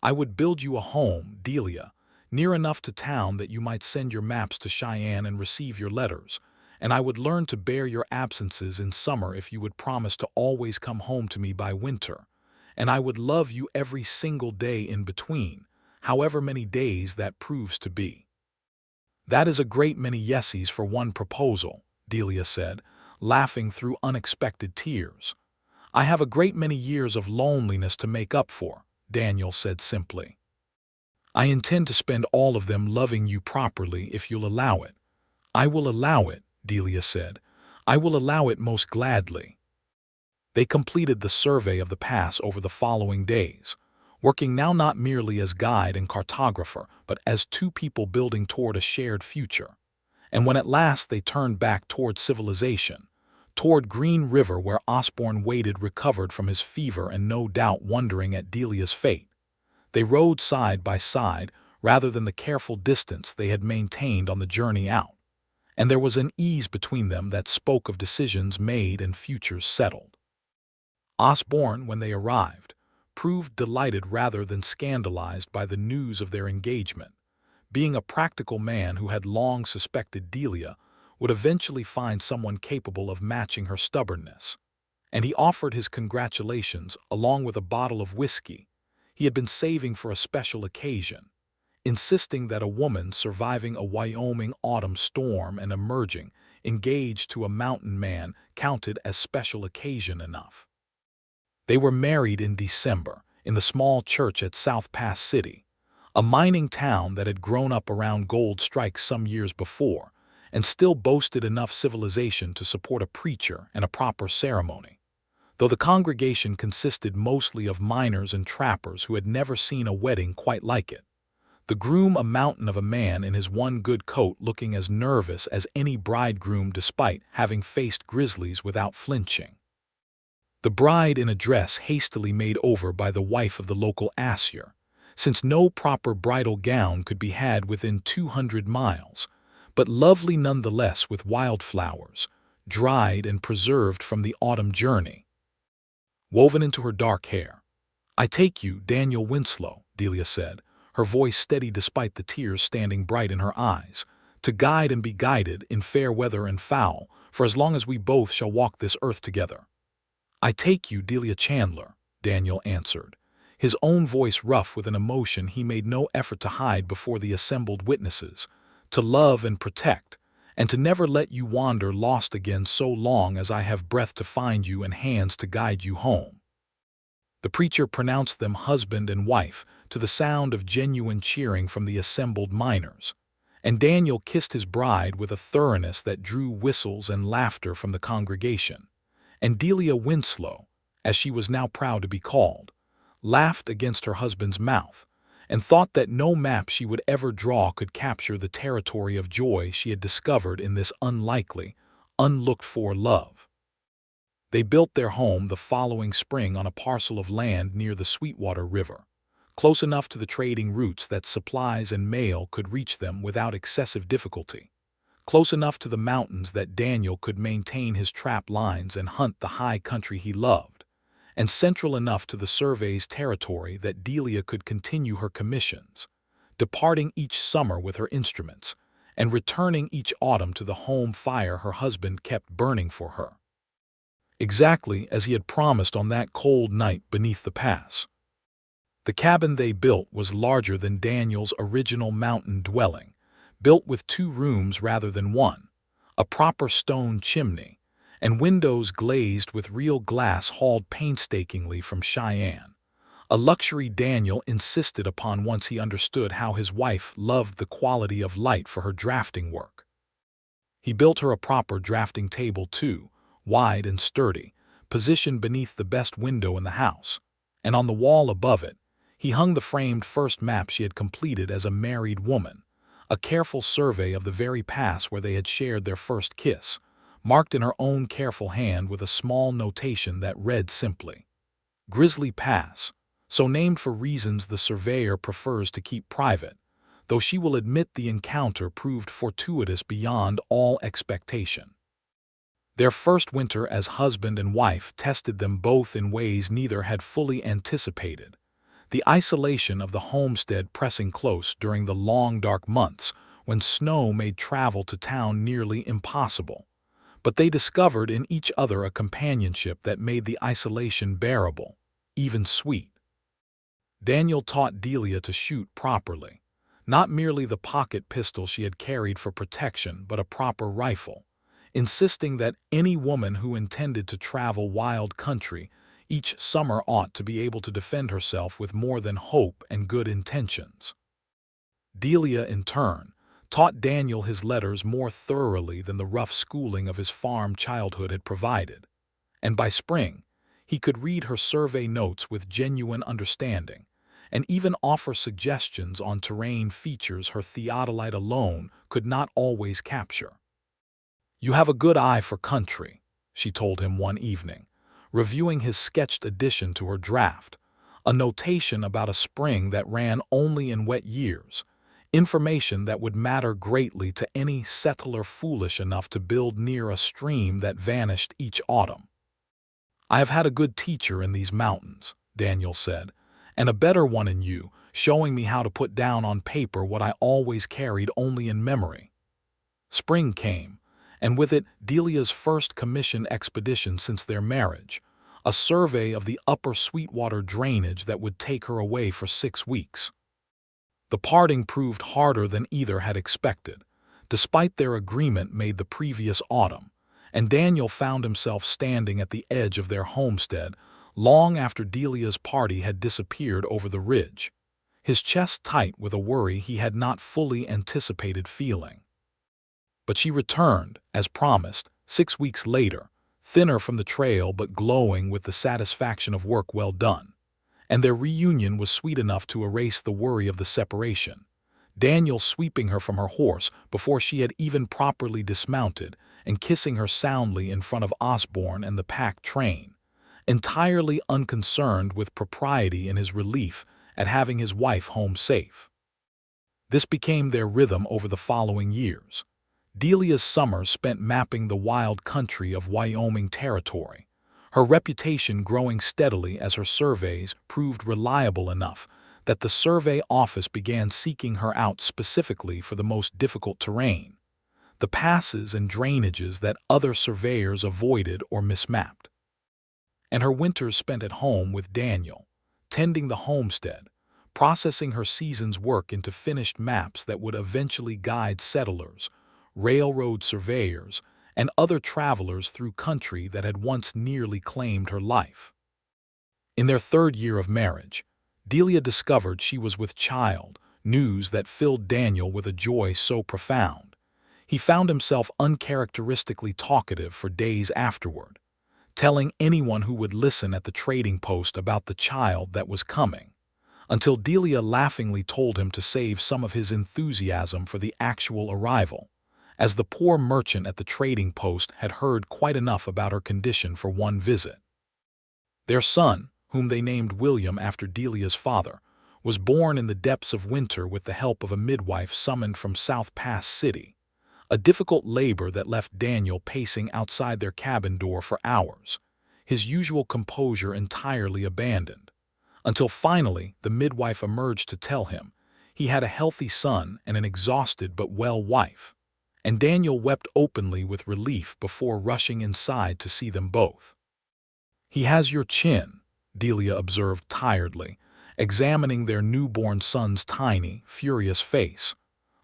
I would build you a home, Delia, near enough to town that you might send your maps to Cheyenne and receive your letters, and I would learn to bear your absences in summer if you would promise to always come home to me by winter, and I would love you every single day in between, however many days that proves to be." "That is a great many yesies for one proposal," Delia said, laughing through unexpected tears. "I have a great many years of loneliness to make up for," Daniel said simply. "I intend to spend all of them loving you properly if you'll allow it." "I will allow it," Delia said. "I will allow it most gladly." They completed the survey of the pass over the following days, working now not merely as guide and cartographer, but as two people building toward a shared future. And when at last they turned back toward civilization, toward Green River where Osborne waited recovered from his fever and no doubt wondering at Delia's fate, they rode side by side rather than the careful distance they had maintained on the journey out, and there was an ease between them that spoke of decisions made and futures settled. Osborne, when they arrived, proved delighted rather than scandalized by the news of their engagement. Being a practical man who had long suspected Delia would eventually find someone capable of matching her stubbornness, and he offered his congratulations along with a bottle of whiskey he had been saving for a special occasion, insisting that a woman surviving a Wyoming autumn storm and emerging engaged to a mountain man counted as special occasion enough. They were married in December in the small church at South Pass City, a mining town that had grown up around gold strikes some years before and still boasted enough civilization to support a preacher and a proper ceremony, though the congregation consisted mostly of miners and trappers who had never seen a wedding quite like it. The groom, a mountain of a man in his one good coat, looking as nervous as any bridegroom despite having faced grizzlies without flinching. The bride in a dress hastily made over by the wife of the local Assyr, since no proper bridal gown could be had within 200 miles, but lovely nonetheless with wildflowers, dried and preserved from the autumn journey, woven into her dark hair. "I take you, Daniel Winslow," Delia said, her voice steady despite the tears standing bright in her eyes, "to guide and be guided in fair weather and foul, for as long as we both shall walk this earth together." "I take you, Delia Chandler," Daniel answered, his own voice rough with an emotion he made no effort to hide before the assembled witnesses, "to love and protect, and to never let you wander lost again so long as I have breath to find you and hands to guide you home." The preacher pronounced them husband and wife to the sound of genuine cheering from the assembled miners, and Daniel kissed his bride with a thoroughness that drew whistles and laughter from the congregation. And Delia Winslow, as she was now proud to be called, laughed against her husband's mouth, and thought that no map she would ever draw could capture the territory of joy she had discovered in this unlikely, unlooked-for love. They built their home the following spring on a parcel of land near the Sweetwater River, close enough to the trading routes that supplies and mail could reach them without excessive difficulty, close enough to the mountains that Daniel could maintain his trap lines and hunt the high country he loved, and central enough to the survey's territory that Delia could continue her commissions, departing each summer with her instruments, and returning each autumn to the home fire her husband kept burning for her. Exactly as he had promised on that cold night beneath the pass. The cabin they built was larger than Daniel's original mountain dwelling, built with 2 rooms rather than 1, a proper stone chimney, and windows glazed with real glass hauled painstakingly from Cheyenne, a luxury Daniel insisted upon once he understood how his wife loved the quality of light for her drafting work. He built her a proper drafting table too, wide and sturdy, positioned beneath the best window in the house, and on the wall above it, he hung the framed first map she had completed as a married woman, a careful survey of the very pass where they had shared their first kiss, marked in her own careful hand with a small notation that read simply, "Grizzly Pass," so named for reasons the surveyor prefers to keep private, though she will admit the encounter proved fortuitous beyond all expectation. Their first winter as husband and wife tested them both in ways neither had fully anticipated, the isolation of the homestead pressing close during the long dark months when snow made travel to town nearly impossible. But they discovered in each other a companionship that made the isolation bearable, even sweet. Daniel taught Delia to shoot properly, not merely the pocket pistol she had carried for protection but a proper rifle, insisting that any woman who intended to travel wild country each summer ought to be able to defend herself with more than hope and good intentions. Delia, in turn, taught Daniel his letters more thoroughly than the rough schooling of his farm childhood had provided, and by spring he could read her survey notes with genuine understanding, and even offer suggestions on terrain features her theodolite alone could not always capture. "You have a good eye for country," she told him one evening, reviewing his sketched addition to her draft, a notation about a spring that ran only in wet years, information that would matter greatly to any settler foolish enough to build near a stream that vanished each autumn. "I have had a good teacher in these mountains," Daniel said, "and a better one in you, showing me how to put down on paper what I always carried only in memory." Spring came, and with it Delia's first commission expedition since their marriage, a survey of the upper Sweetwater drainage that would take her away for 6 weeks. The parting proved harder than either had expected, despite their agreement made the previous autumn, and Daniel found himself standing at the edge of their homestead long after Delia's party had disappeared over the ridge, his chest tight with a worry he had not fully anticipated feeling. But she returned, as promised, 6 weeks later, thinner from the trail but glowing with the satisfaction of work well done, and their reunion was sweet enough to erase the worry of the separation, Daniel sweeping her from her horse before she had even properly dismounted and kissing her soundly in front of Osborne and the pack train, entirely unconcerned with propriety in his relief at having his wife home safe. This became their rhythm over the following years. Delia's summers spent mapping the wild country of Wyoming territory, her reputation growing steadily as her surveys proved reliable enough that the survey office began seeking her out specifically for the most difficult terrain, the passes and drainages that other surveyors avoided or mismapped. And her winters spent at home with Daniel, tending the homestead, processing her season's work into finished maps that would eventually guide settlers, railroad surveyors, and other travelers through country that had once nearly claimed her life. In their third year of marriage, Delia discovered she was with child, news that filled Daniel with a joy so profound. He found himself uncharacteristically talkative for days afterward, telling anyone who would listen at the trading post about the child that was coming, until Delia laughingly told him to save some of his enthusiasm for the actual arrival, as the poor merchant at the trading post had heard quite enough about her condition for one visit. Their son, whom they named William after Delia's father, was born in the depths of winter with the help of a midwife summoned from South Pass City, a difficult labor that left Daniel pacing outside their cabin door for hours, his usual composure entirely abandoned, until finally the midwife emerged to tell him he had a healthy son and an exhausted but well wife, and Daniel wept openly with relief before rushing inside to see them both. "He has your chin," Delia observed tiredly, examining their newborn son's tiny, furious face,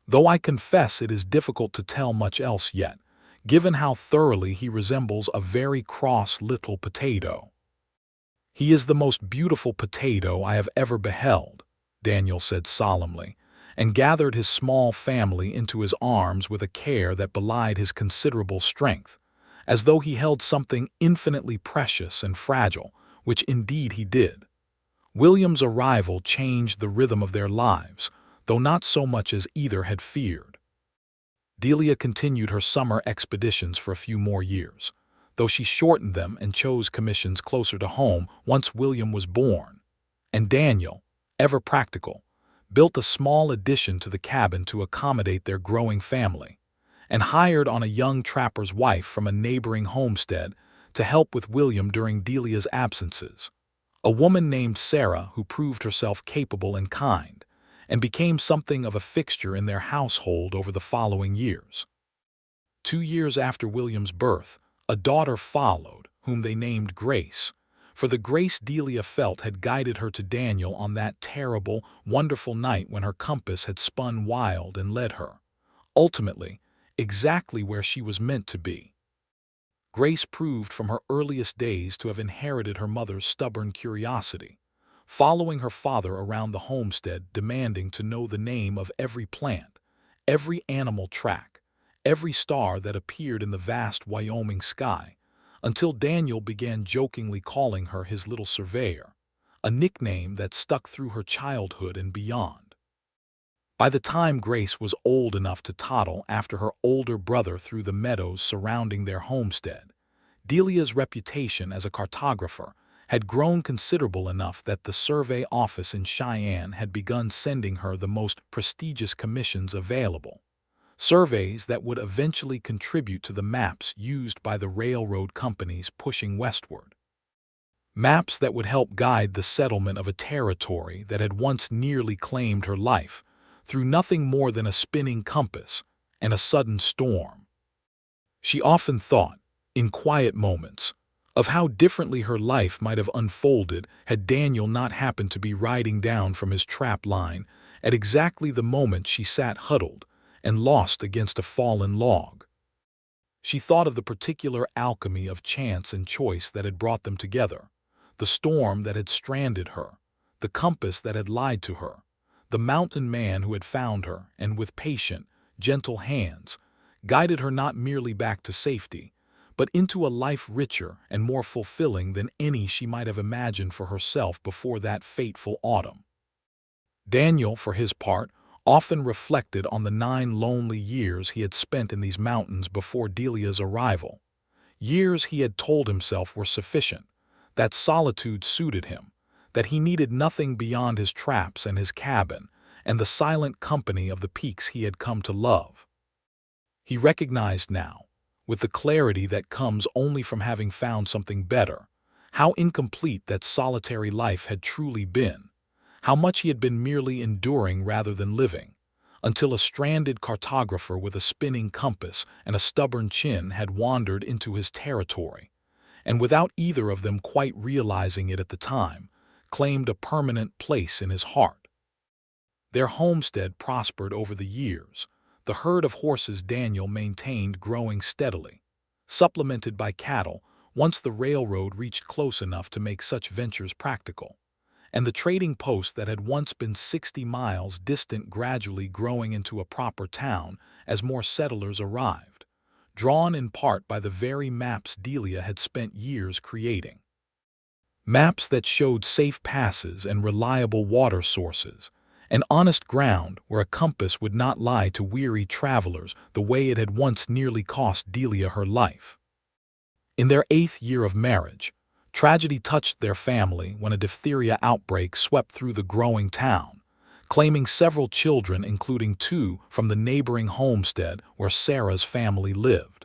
"though I confess it is difficult to tell much else yet, given how thoroughly he resembles a very cross little potato." "He is the most beautiful potato I have ever beheld," Daniel said solemnly, and gathered his small family into his arms with a care that belied his considerable strength, as though he held something infinitely precious and fragile, which indeed he did. William's arrival changed the rhythm of their lives, though not so much as either had feared. Delia continued her summer expeditions for a few more years, though she shortened them and chose commissions closer to home once William was born, and Daniel, ever practical, built a small addition to the cabin to accommodate their growing family, and hired on a young trapper's wife from a neighboring homestead to help with William during Delia's absences, a woman named Sarah who proved herself capable and kind, and became something of a fixture in their household over the following years. 2 years after William's birth, a daughter followed, whom they named Grace, for the Grace Delia felt had guided her to Daniel on that terrible, wonderful night when her compass had spun wild and led her, ultimately, exactly where she was meant to be. Grace proved from her earliest days to have inherited her mother's stubborn curiosity, following her father around the homestead demanding to know the name of every plant, every animal track, every star that appeared in the vast Wyoming sky, until Daniel began jokingly calling her his little surveyor, a nickname that stuck through her childhood and beyond. By the time Grace was old enough to toddle after her older brother through the meadows surrounding their homestead, Delia's reputation as a cartographer had grown considerable enough that the survey office in Cheyenne had begun sending her the most prestigious commissions available, surveys that would eventually contribute to the maps used by the railroad companies pushing westward. Maps that would help guide the settlement of a territory that had once nearly claimed her life, through nothing more than a spinning compass and a sudden storm. She often thought, in quiet moments, of how differently her life might have unfolded had Daniel not happened to be riding down from his trap line at exactly the moment she sat huddled and lost against a fallen log. She thought of the particular alchemy of chance and choice that had brought them together, the storm that had stranded her, the compass that had lied to her, the mountain man who had found her and with patient, gentle hands guided her not merely back to safety, but into a life richer and more fulfilling than any she might have imagined for herself before that fateful autumn. Daniel, for his part, often reflected on the 9 lonely years he had spent in these mountains before Delia's arrival. Years he had told himself were sufficient, that solitude suited him, that he needed nothing beyond his traps and his cabin and the silent company of the peaks he had come to love. He recognized now, with the clarity that comes only from having found something better, how incomplete that solitary life had truly been, how much he had been merely enduring rather than living, until a stranded cartographer with a spinning compass and a stubborn chin had wandered into his territory, and without either of them quite realizing it at the time, claimed a permanent place in his heart. Their homestead prospered over the years, the herd of horses Daniel maintained growing steadily, supplemented by cattle once the railroad reached close enough to make such ventures practical, and the trading post that had once been 60 miles distant gradually growing into a proper town as more settlers arrived, drawn in part by the very maps Delia had spent years creating. Maps that showed safe passes and reliable water sources, and honest ground where a compass would not lie to weary travelers the way it had once nearly cost Delia her life. In their 8th year of marriage, tragedy touched their family when a diphtheria outbreak swept through the growing town, claiming several children, including 2 from the neighboring homestead where Sarah's family lived.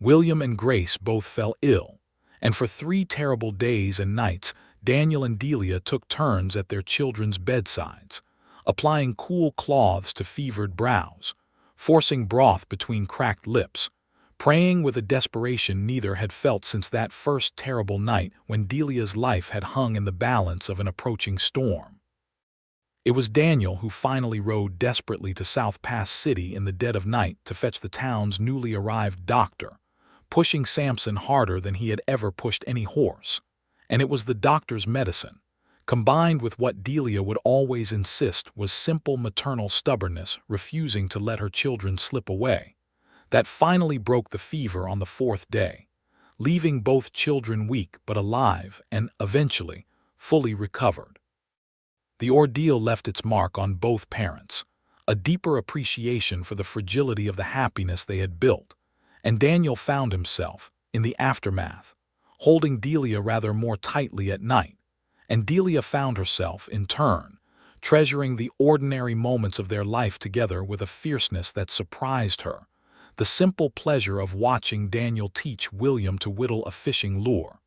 William and Grace both fell ill, and for 3 terrible days and nights Daniel and Delia took turns at their children's bedsides, applying cool cloths to fevered brows, forcing broth between cracked lips, praying with a desperation neither had felt since that first terrible night when Delia's life had hung in the balance of an approaching storm. It was Daniel who finally rode desperately to South Pass City in the dead of night to fetch the town's newly arrived doctor, pushing Samson harder than he had ever pushed any horse. And it was the doctor's medicine, combined with what Delia would always insist was simple maternal stubbornness, refusing to let her children slip away, that finally broke the fever on the 4th day, leaving both children weak but alive and, eventually, fully recovered. The ordeal left its mark on both parents, a deeper appreciation for the fragility of the happiness they had built, and Daniel found himself, in the aftermath, holding Delia rather more tightly at night, and Delia found herself, in turn, treasuring the ordinary moments of their life together with a fierceness that surprised her, the simple pleasure of watching Daniel teach William to whittle a fishing lure,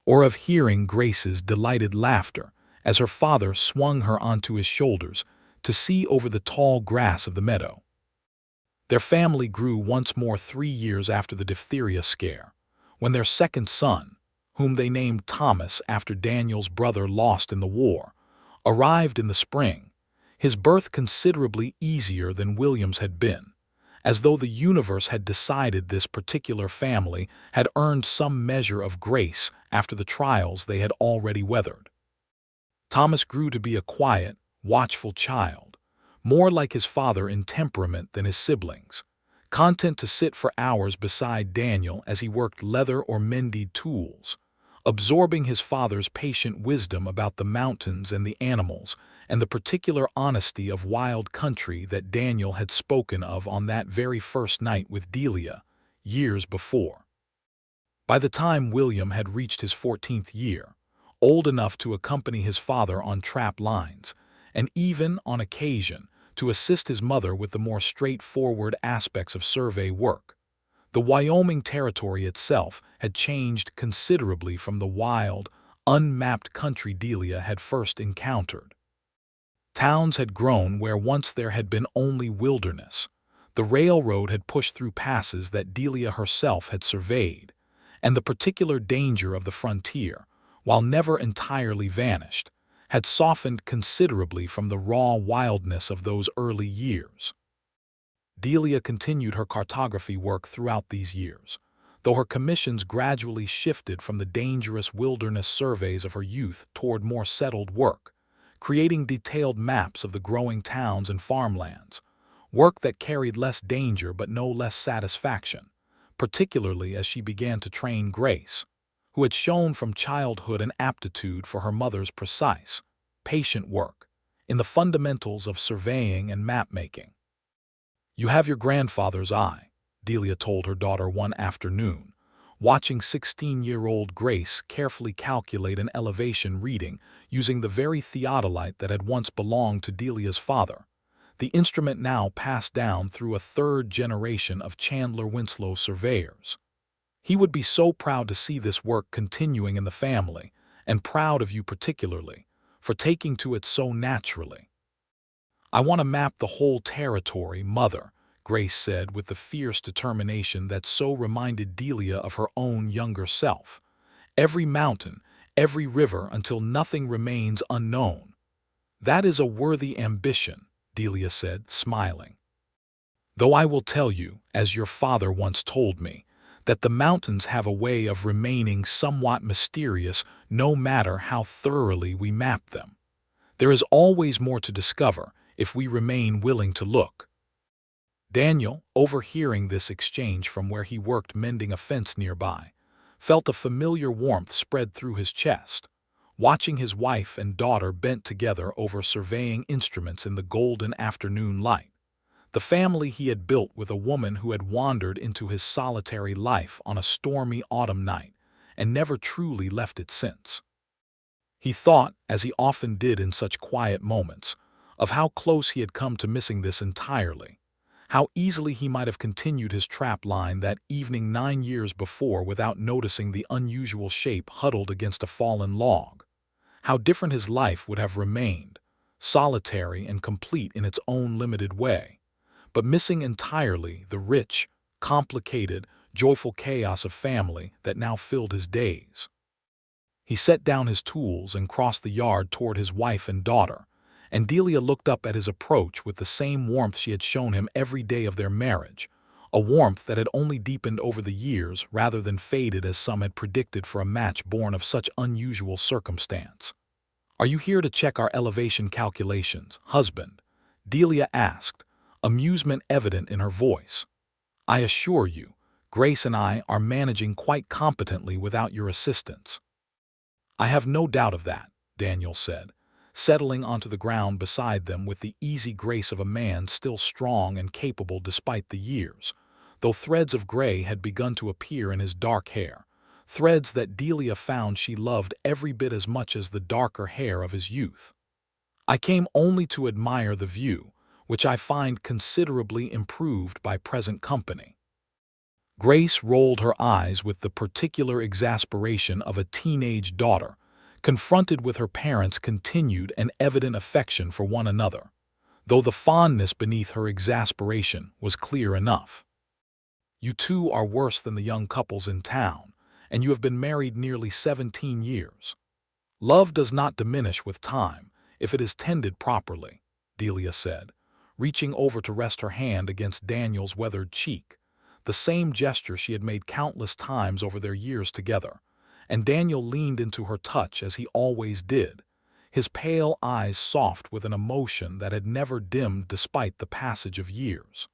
or of hearing Grace's delighted laughter as her father swung her onto his shoulders to see over the tall grass of the meadow. Their family grew once more 3 years after the diphtheria scare, when their second son, whom they named Thomas after Daniel's brother lost in the war, arrived in the spring, his birth considerably easier than William's had been, as though the universe had decided this particular family had earned some measure of grace after the trials they had already weathered. Thomas grew to be a quiet, watchful child, more like his father in temperament than his siblings, content to sit for hours beside Daniel as he worked leather or mended tools, absorbing his father's patient wisdom about the mountains and the animals and the particular honesty of wild country that Daniel had spoken of on that very first night with Delia, years before. By the time William had reached his 14th year, old enough to accompany his father on trap lines, and even, on occasion, to assist his mother with the more straightforward aspects of survey work, the Wyoming territory itself had changed considerably from the wild, unmapped country Delia had first encountered. Towns had grown where once there had been only wilderness. The railroad had pushed through passes that Delia herself had surveyed, and the particular danger of the frontier, while never entirely vanished, had softened considerably from the raw wildness of those early years. Delia continued her cartography work throughout these years, though her commissions gradually shifted from the dangerous wilderness surveys of her youth toward more settled work, creating detailed maps of the growing towns and farmlands, work that carried less danger but no less satisfaction, particularly as she began to train Grace, who had shown from childhood an aptitude for her mother's precise, patient work in the fundamentals of surveying and map-making. "You have your grandfather's eye," Delia told her daughter one afternoon, watching 16-year-old Grace carefully calculate an elevation reading using the very theodolite that had once belonged to Delia's father, the instrument now passed down through a 3rd generation of Chandler Winslow surveyors. "He would be so proud to see this work continuing in the family, and proud of you particularly, for taking to it so naturally." "I want to map the whole territory, Mother," Grace said with the fierce determination that so reminded Delia of her own younger self. "Every mountain, every river until nothing remains unknown. That is a worthy ambition, Delia said, smiling. Though I will tell you, as your father once told me, that the mountains have a way of remaining somewhat mysterious no matter how thoroughly we map them. There is always more to discover if we remain willing to look. Daniel, overhearing this exchange from where he worked mending a fence nearby, felt a familiar warmth spread through his chest, watching his wife and daughter bent together over surveying instruments in the golden afternoon light. The family he had built with a woman who had wandered into his solitary life on a stormy autumn night and never truly left it since. He thought, as he often did in such quiet moments, of how close he had come to missing this entirely, how easily he might have continued his trap line that evening 9 years before without noticing the unusual shape huddled against a fallen log, how different his life would have remained, solitary and complete in its own limited way, but missing entirely the rich, complicated, joyful chaos of family that now filled his days. He set down his tools and crossed the yard toward his wife and daughter, and Delia looked up at his approach with the same warmth she had shown him every day of their marriage, a warmth that had only deepened over the years rather than faded as some had predicted for a match born of such unusual circumstance. "Are you here to check our elevation calculations, husband?" Delia asked, amusement evident in her voice. "I assure you, Grace and I are managing quite competently without your assistance." "I have no doubt of that," Daniel said, settling onto the ground beside them with the easy grace of a man still strong and capable despite the years, though threads of gray had begun to appear in his dark hair, threads that Delia found she loved every bit as much as the darker hair of his youth. "I came only to admire the view, which I find considerably improved by present company." Grace rolled her eyes with the particular exasperation of a teenage daughter, confronted with her parents' continued and evident affection for one another, though the fondness beneath her exasperation was clear enough. "You two are worse than the young couples in town, and you have been married nearly 17 years. Love does not diminish with time if it is tended properly," Delia said, reaching over to rest her hand against Daniel's weathered cheek, the same gesture she had made countless times over their years together, and Daniel leaned into her touch as he always did, his pale eyes soft with an emotion that had never dimmed despite the passage of years.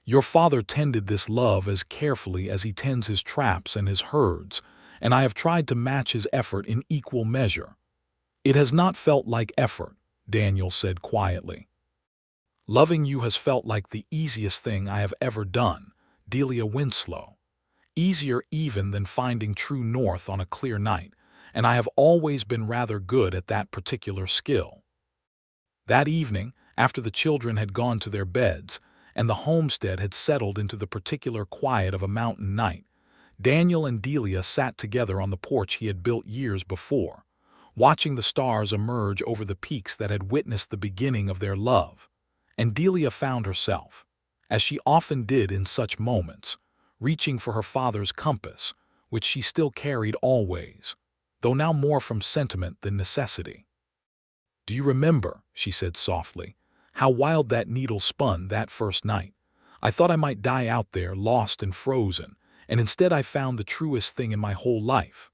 "Your father tended this love as carefully as he tends his traps and his herds, and I have tried to match his effort in equal measure." "It has not felt like effort," Daniel said quietly. "Loving you has felt like the easiest thing I have ever done, Delia Winslow. Easier even than finding true north on a clear night, and I have always been rather good at that particular skill." That evening, after the children had gone to their beds, and the homestead had settled into the particular quiet of a mountain night, Daniel and Delia sat together on the porch he had built years before, watching the stars emerge over the peaks that had witnessed the beginning of their love, and Delia found herself, as she often did in such moments, reaching for her father's compass, which she still carried always, though now more from sentiment than necessity. "Do you remember," she said softly, "how wild that needle spun that first night? I thought I might die out there, lost and frozen, and instead I found the truest thing in my whole life."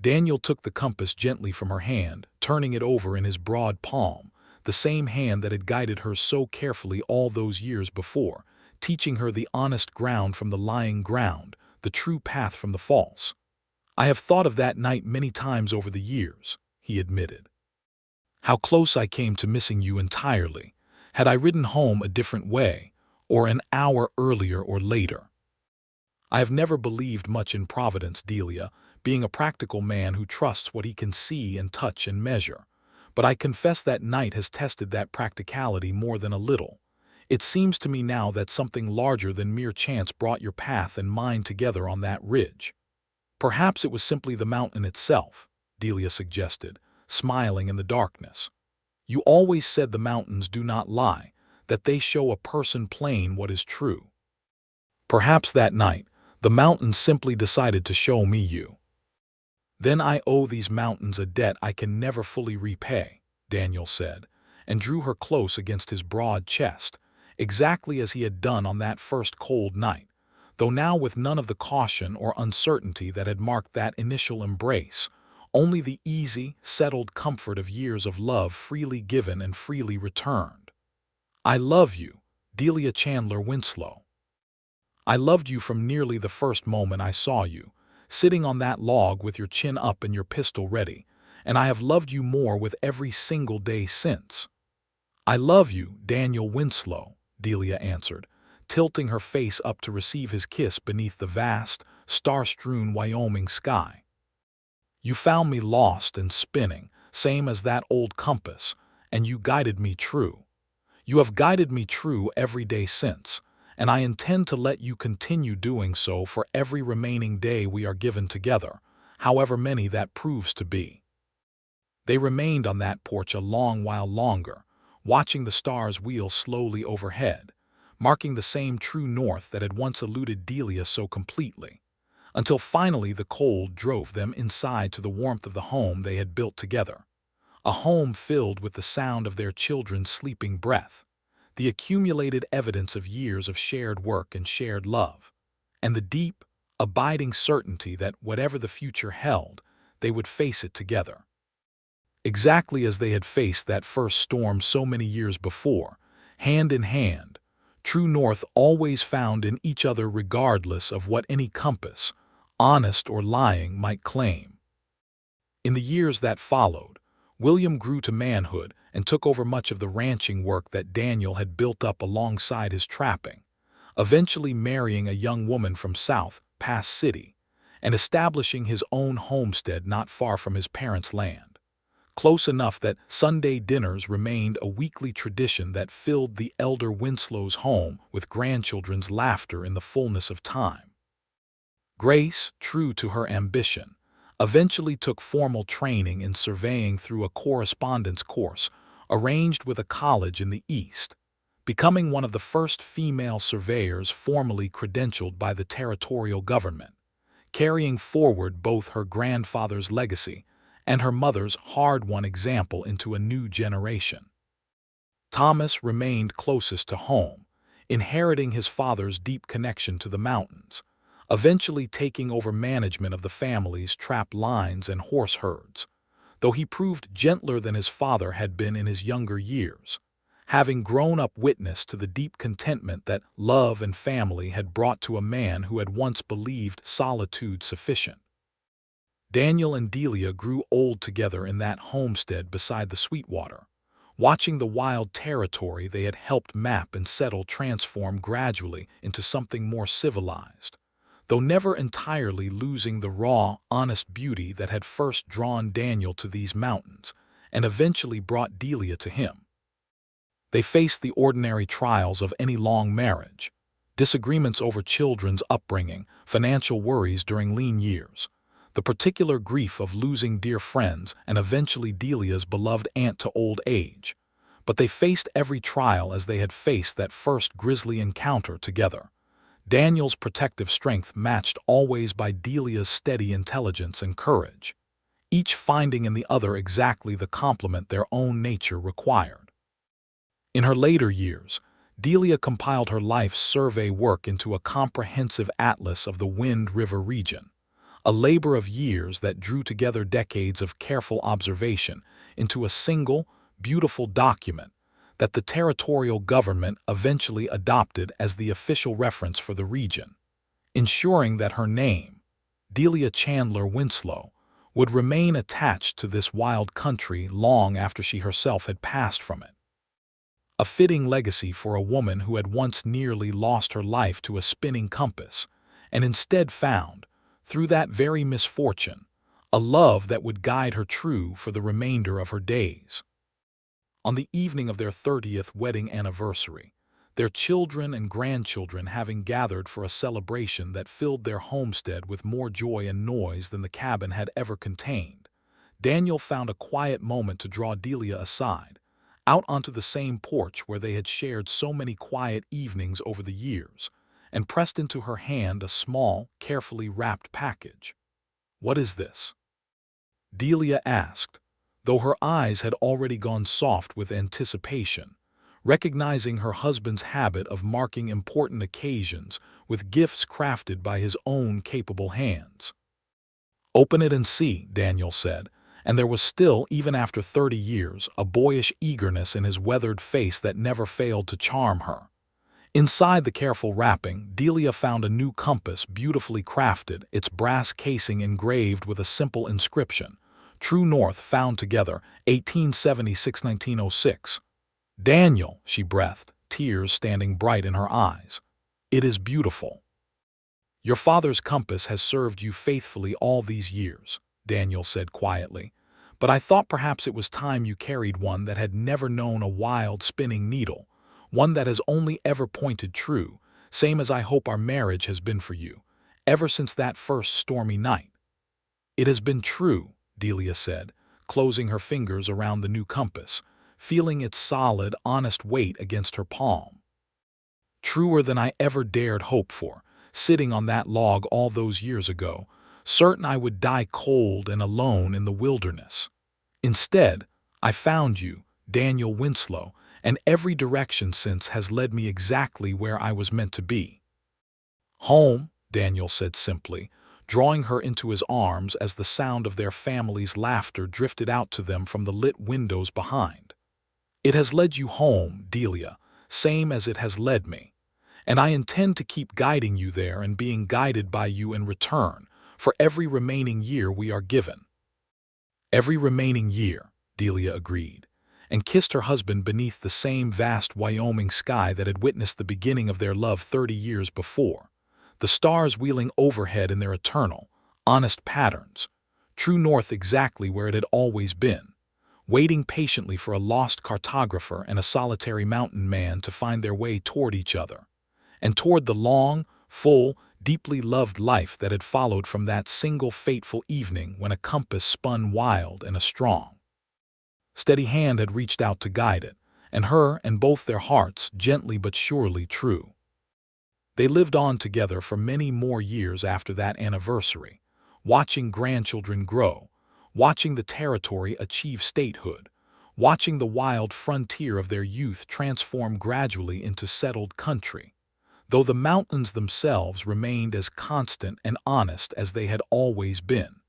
Daniel took the compass gently from her hand, turning it over in his broad palm, the same hand that had guided her so carefully all those years before, teaching her the honest ground from the lying ground, the true path from the false. "I have thought of that night many times over the years," he admitted. "How close I came to missing you entirely, had I ridden home a different way, or an hour earlier or later. I have never believed much in Providence, Delia, being a practical man who trusts what he can see and touch and measure, but I confess that night has tested that practicality more than a little. It seems to me now that something larger than mere chance brought your path and mine together on that ridge." "Perhaps it was simply the mountain itself," Delia suggested, smiling in the darkness. "You always said the mountains do not lie, that they show a person plain what is true. Perhaps that night, the mountains simply decided to show me you." "Then I owe these mountains a debt I can never fully repay," Daniel said, and drew her close against his broad chest, exactly as he had done on that first cold night, though now with none of the caution or uncertainty that had marked that initial embrace, only the easy, settled comfort of years of love freely given and freely returned. "I love you, Delia Chandler Winslow. I loved you from nearly the first moment I saw you, sitting on that log with your chin up and your pistol ready, and I have loved you more with every single day since." "I love you, Daniel Winslow," Delia answered, tilting her face up to receive his kiss beneath the vast, star-strewn Wyoming sky. "You found me lost and spinning, same as that old compass, and you guided me true. You have guided me true every day since, and I intend to let you continue doing so for every remaining day we are given together, however many that proves to be." They remained on that porch a long while longer, watching the stars wheel slowly overhead, marking the same true north that had once eluded Delia so completely, until finally the cold drove them inside to the warmth of the home they had built together. A home filled with the sound of their children's sleeping breath, the accumulated evidence of years of shared work and shared love, and the deep, abiding certainty that whatever the future held, they would face it together. Exactly as they had faced that first storm so many years before, hand in hand, true north always found in each other regardless of what any compass, honest or lying, might claim. In the years that followed, William grew to manhood and took over much of the ranching work that Daniel had built up alongside his trapping, eventually marrying a young woman from South Pass City and establishing his own homestead not far from his parents' land, close enough that Sunday dinners remained a weekly tradition that filled the elder Winslow's home with grandchildren's laughter in the fullness of time. Grace, true to her ambition, eventually took formal training in surveying through a correspondence course arranged with a college in the East, becoming one of the first female surveyors formally credentialed by the territorial government, carrying forward both her grandfather's legacy and her mother's hard-won example into a new generation. Thomas remained closest to home, inheriting his father's deep connection to the mountains, eventually taking over management of the family's trap lines and horse herds, though he proved gentler than his father had been in his younger years, having grown up witness to the deep contentment that love and family had brought to a man who had once believed solitude sufficient. Daniel and Delia grew old together in that homestead beside the Sweetwater, watching the wild territory they had helped map and settle transform gradually into something more civilized, though never entirely losing the raw, honest beauty that had first drawn Daniel to these mountains and eventually brought Delia to him. They faced the ordinary trials of any long marriage: disagreements over children's upbringing, financial worries during lean years, the particular grief of losing dear friends, and eventually Delia's beloved aunt to old age. But they faced every trial as they had faced that first grisly encounter together, Daniel's protective strength matched always by Delia's steady intelligence and courage, each finding in the other exactly the complement their own nature required. In her later years, Delia compiled her life's survey work into a comprehensive atlas of the Wind River region, a labor of years that drew together decades of careful observation into a single, beautiful document that the territorial government eventually adopted as the official reference for the region, ensuring that her name, Delia Chandler Winslow, would remain attached to this wild country long after she herself had passed from it. A fitting legacy for a woman who had once nearly lost her life to a spinning compass, and instead found, through that very misfortune, a love that would guide her true for the remainder of her days. On the evening of their 30th wedding anniversary, their children and grandchildren having gathered for a celebration that filled their homestead with more joy and noise than the cabin had ever contained, Daniel found a quiet moment to draw Delia aside, out onto the same porch where they had shared so many quiet evenings over the years, and pressed into her hand a small, carefully wrapped package. "What is this?" Delia asked, though her eyes had already gone soft with anticipation, recognizing her husband's habit of marking important occasions with gifts crafted by his own capable hands. "Open it and see," Daniel said, and there was still, even after 30 years, a boyish eagerness in his weathered face that never failed to charm her. Inside the careful wrapping, Delia found a new compass beautifully crafted, its brass casing engraved with a simple inscription, "True North found together, 1876–1906. "Daniel," she breathed, tears standing bright in her eyes. "It is beautiful." "Your father's compass has served you faithfully all these years," Daniel said quietly, "but I thought perhaps it was time you carried one that had never known a wild spinning needle, one that has only ever pointed true, same as I hope our marriage has been for you, ever since that first stormy night." "It has been true," Delia said, closing her fingers around the new compass, feeling its solid, honest weight against her palm. "Truer than I ever dared hope for, sitting on that log all those years ago, certain I would die cold and alone in the wilderness. Instead, I found you, Daniel Winslow, and every direction since has led me exactly where I was meant to be." "Home," Daniel said simply, drawing her into his arms as the sound of their family's laughter drifted out to them from the lit windows behind. "It has led you home, Delia, same as it has led me. And I intend to keep guiding you there and being guided by you in return for every remaining year we are given." "Every remaining year," Delia agreed, and kissed her husband beneath the same vast Wyoming sky that had witnessed the beginning of their love 30 years before, the stars wheeling overhead in their eternal, honest patterns, true north exactly where it had always been, waiting patiently for a lost cartographer and a solitary mountain man to find their way toward each other, and toward the long, full, deeply loved life that had followed from that single fateful evening when a compass spun wild and a strong, steady hand had reached out to guide it, and her and both their hearts gently but surely true. They lived on together for many more years after that anniversary, watching grandchildren grow, watching the territory achieve statehood, watching the wild frontier of their youth transform gradually into settled country, though the mountains themselves remained as constant and honest as they had always been.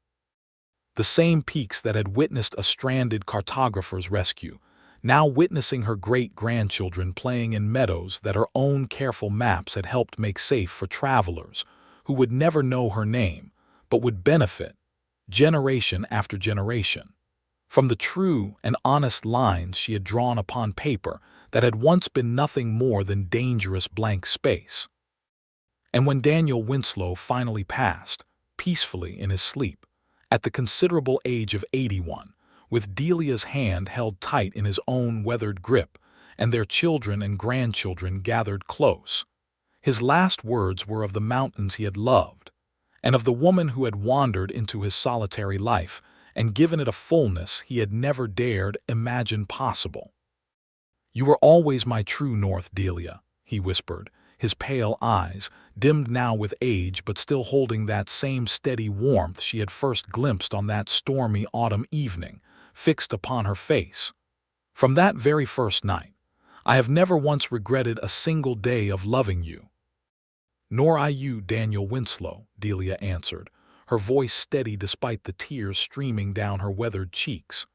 The same peaks that had witnessed a stranded cartographer's rescue, now witnessing her great-grandchildren playing in meadows that her own careful maps had helped make safe for travelers who would never know her name, but would benefit, generation after generation, from the true and honest lines she had drawn upon paper that had once been nothing more than dangerous blank space. And when Daniel Winslow finally passed, peacefully in his sleep, at the considerable age of 81, with Delia's hand held tight in his own weathered grip, and their children and grandchildren gathered close, his last words were of the mountains he had loved, and of the woman who had wandered into his solitary life and given it a fullness he had never dared imagine possible. "You were always my true north, Delia," he whispered, his pale eyes, dimmed now with age but still holding that same steady warmth she had first glimpsed on that stormy autumn evening, fixed upon her face. "From that very first night, I have never once regretted a single day of loving you." "Nor I you, Daniel Winslow," Delia answered, her voice steady despite the tears streaming down her weathered cheeks.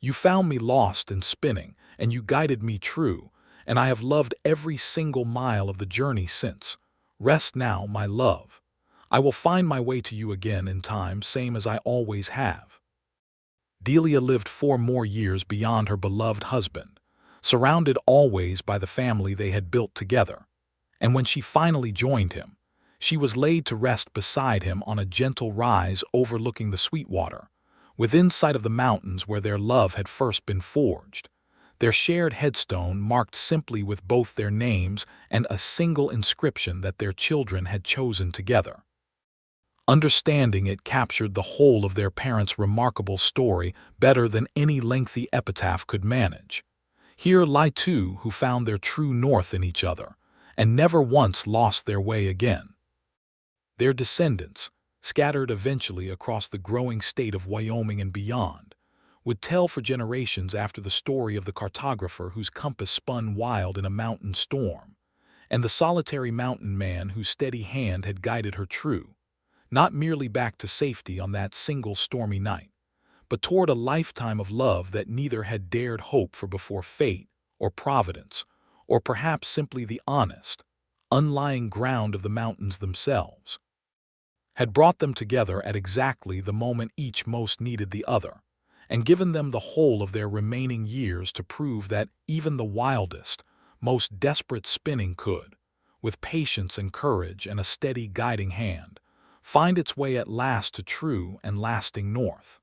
"You found me lost and spinning, and you guided me true, and I have loved every single mile of the journey since. Rest now, my love. I will find my way to you again in time, same as I always have." Delia lived 4 more years beyond her beloved husband, surrounded always by the family they had built together, and when she finally joined him, she was laid to rest beside him on a gentle rise overlooking the Sweetwater, within sight of the mountains where their love had first been forged, their shared headstone marked simply with both their names and a single inscription that their children had chosen together. Understanding it captured the whole of their parents' remarkable story better than any lengthy epitaph could manage. Here lie two who found their true north in each other, and never once lost their way again. Their descendants, scattered eventually across the growing state of Wyoming and beyond, would tell for generations after the story of the cartographer whose compass spun wild in a mountain storm, and the solitary mountain man whose steady hand had guided her true, not merely back to safety on that single stormy night, but toward a lifetime of love that neither had dared hope for before fate or providence, or perhaps simply the honest, unlying ground of the mountains themselves, had brought them together at exactly the moment each most needed the other, and given them the whole of their remaining years to prove that even the wildest, most desperate spinning could, with patience and courage and a steady guiding hand, find its way at last to true and lasting north.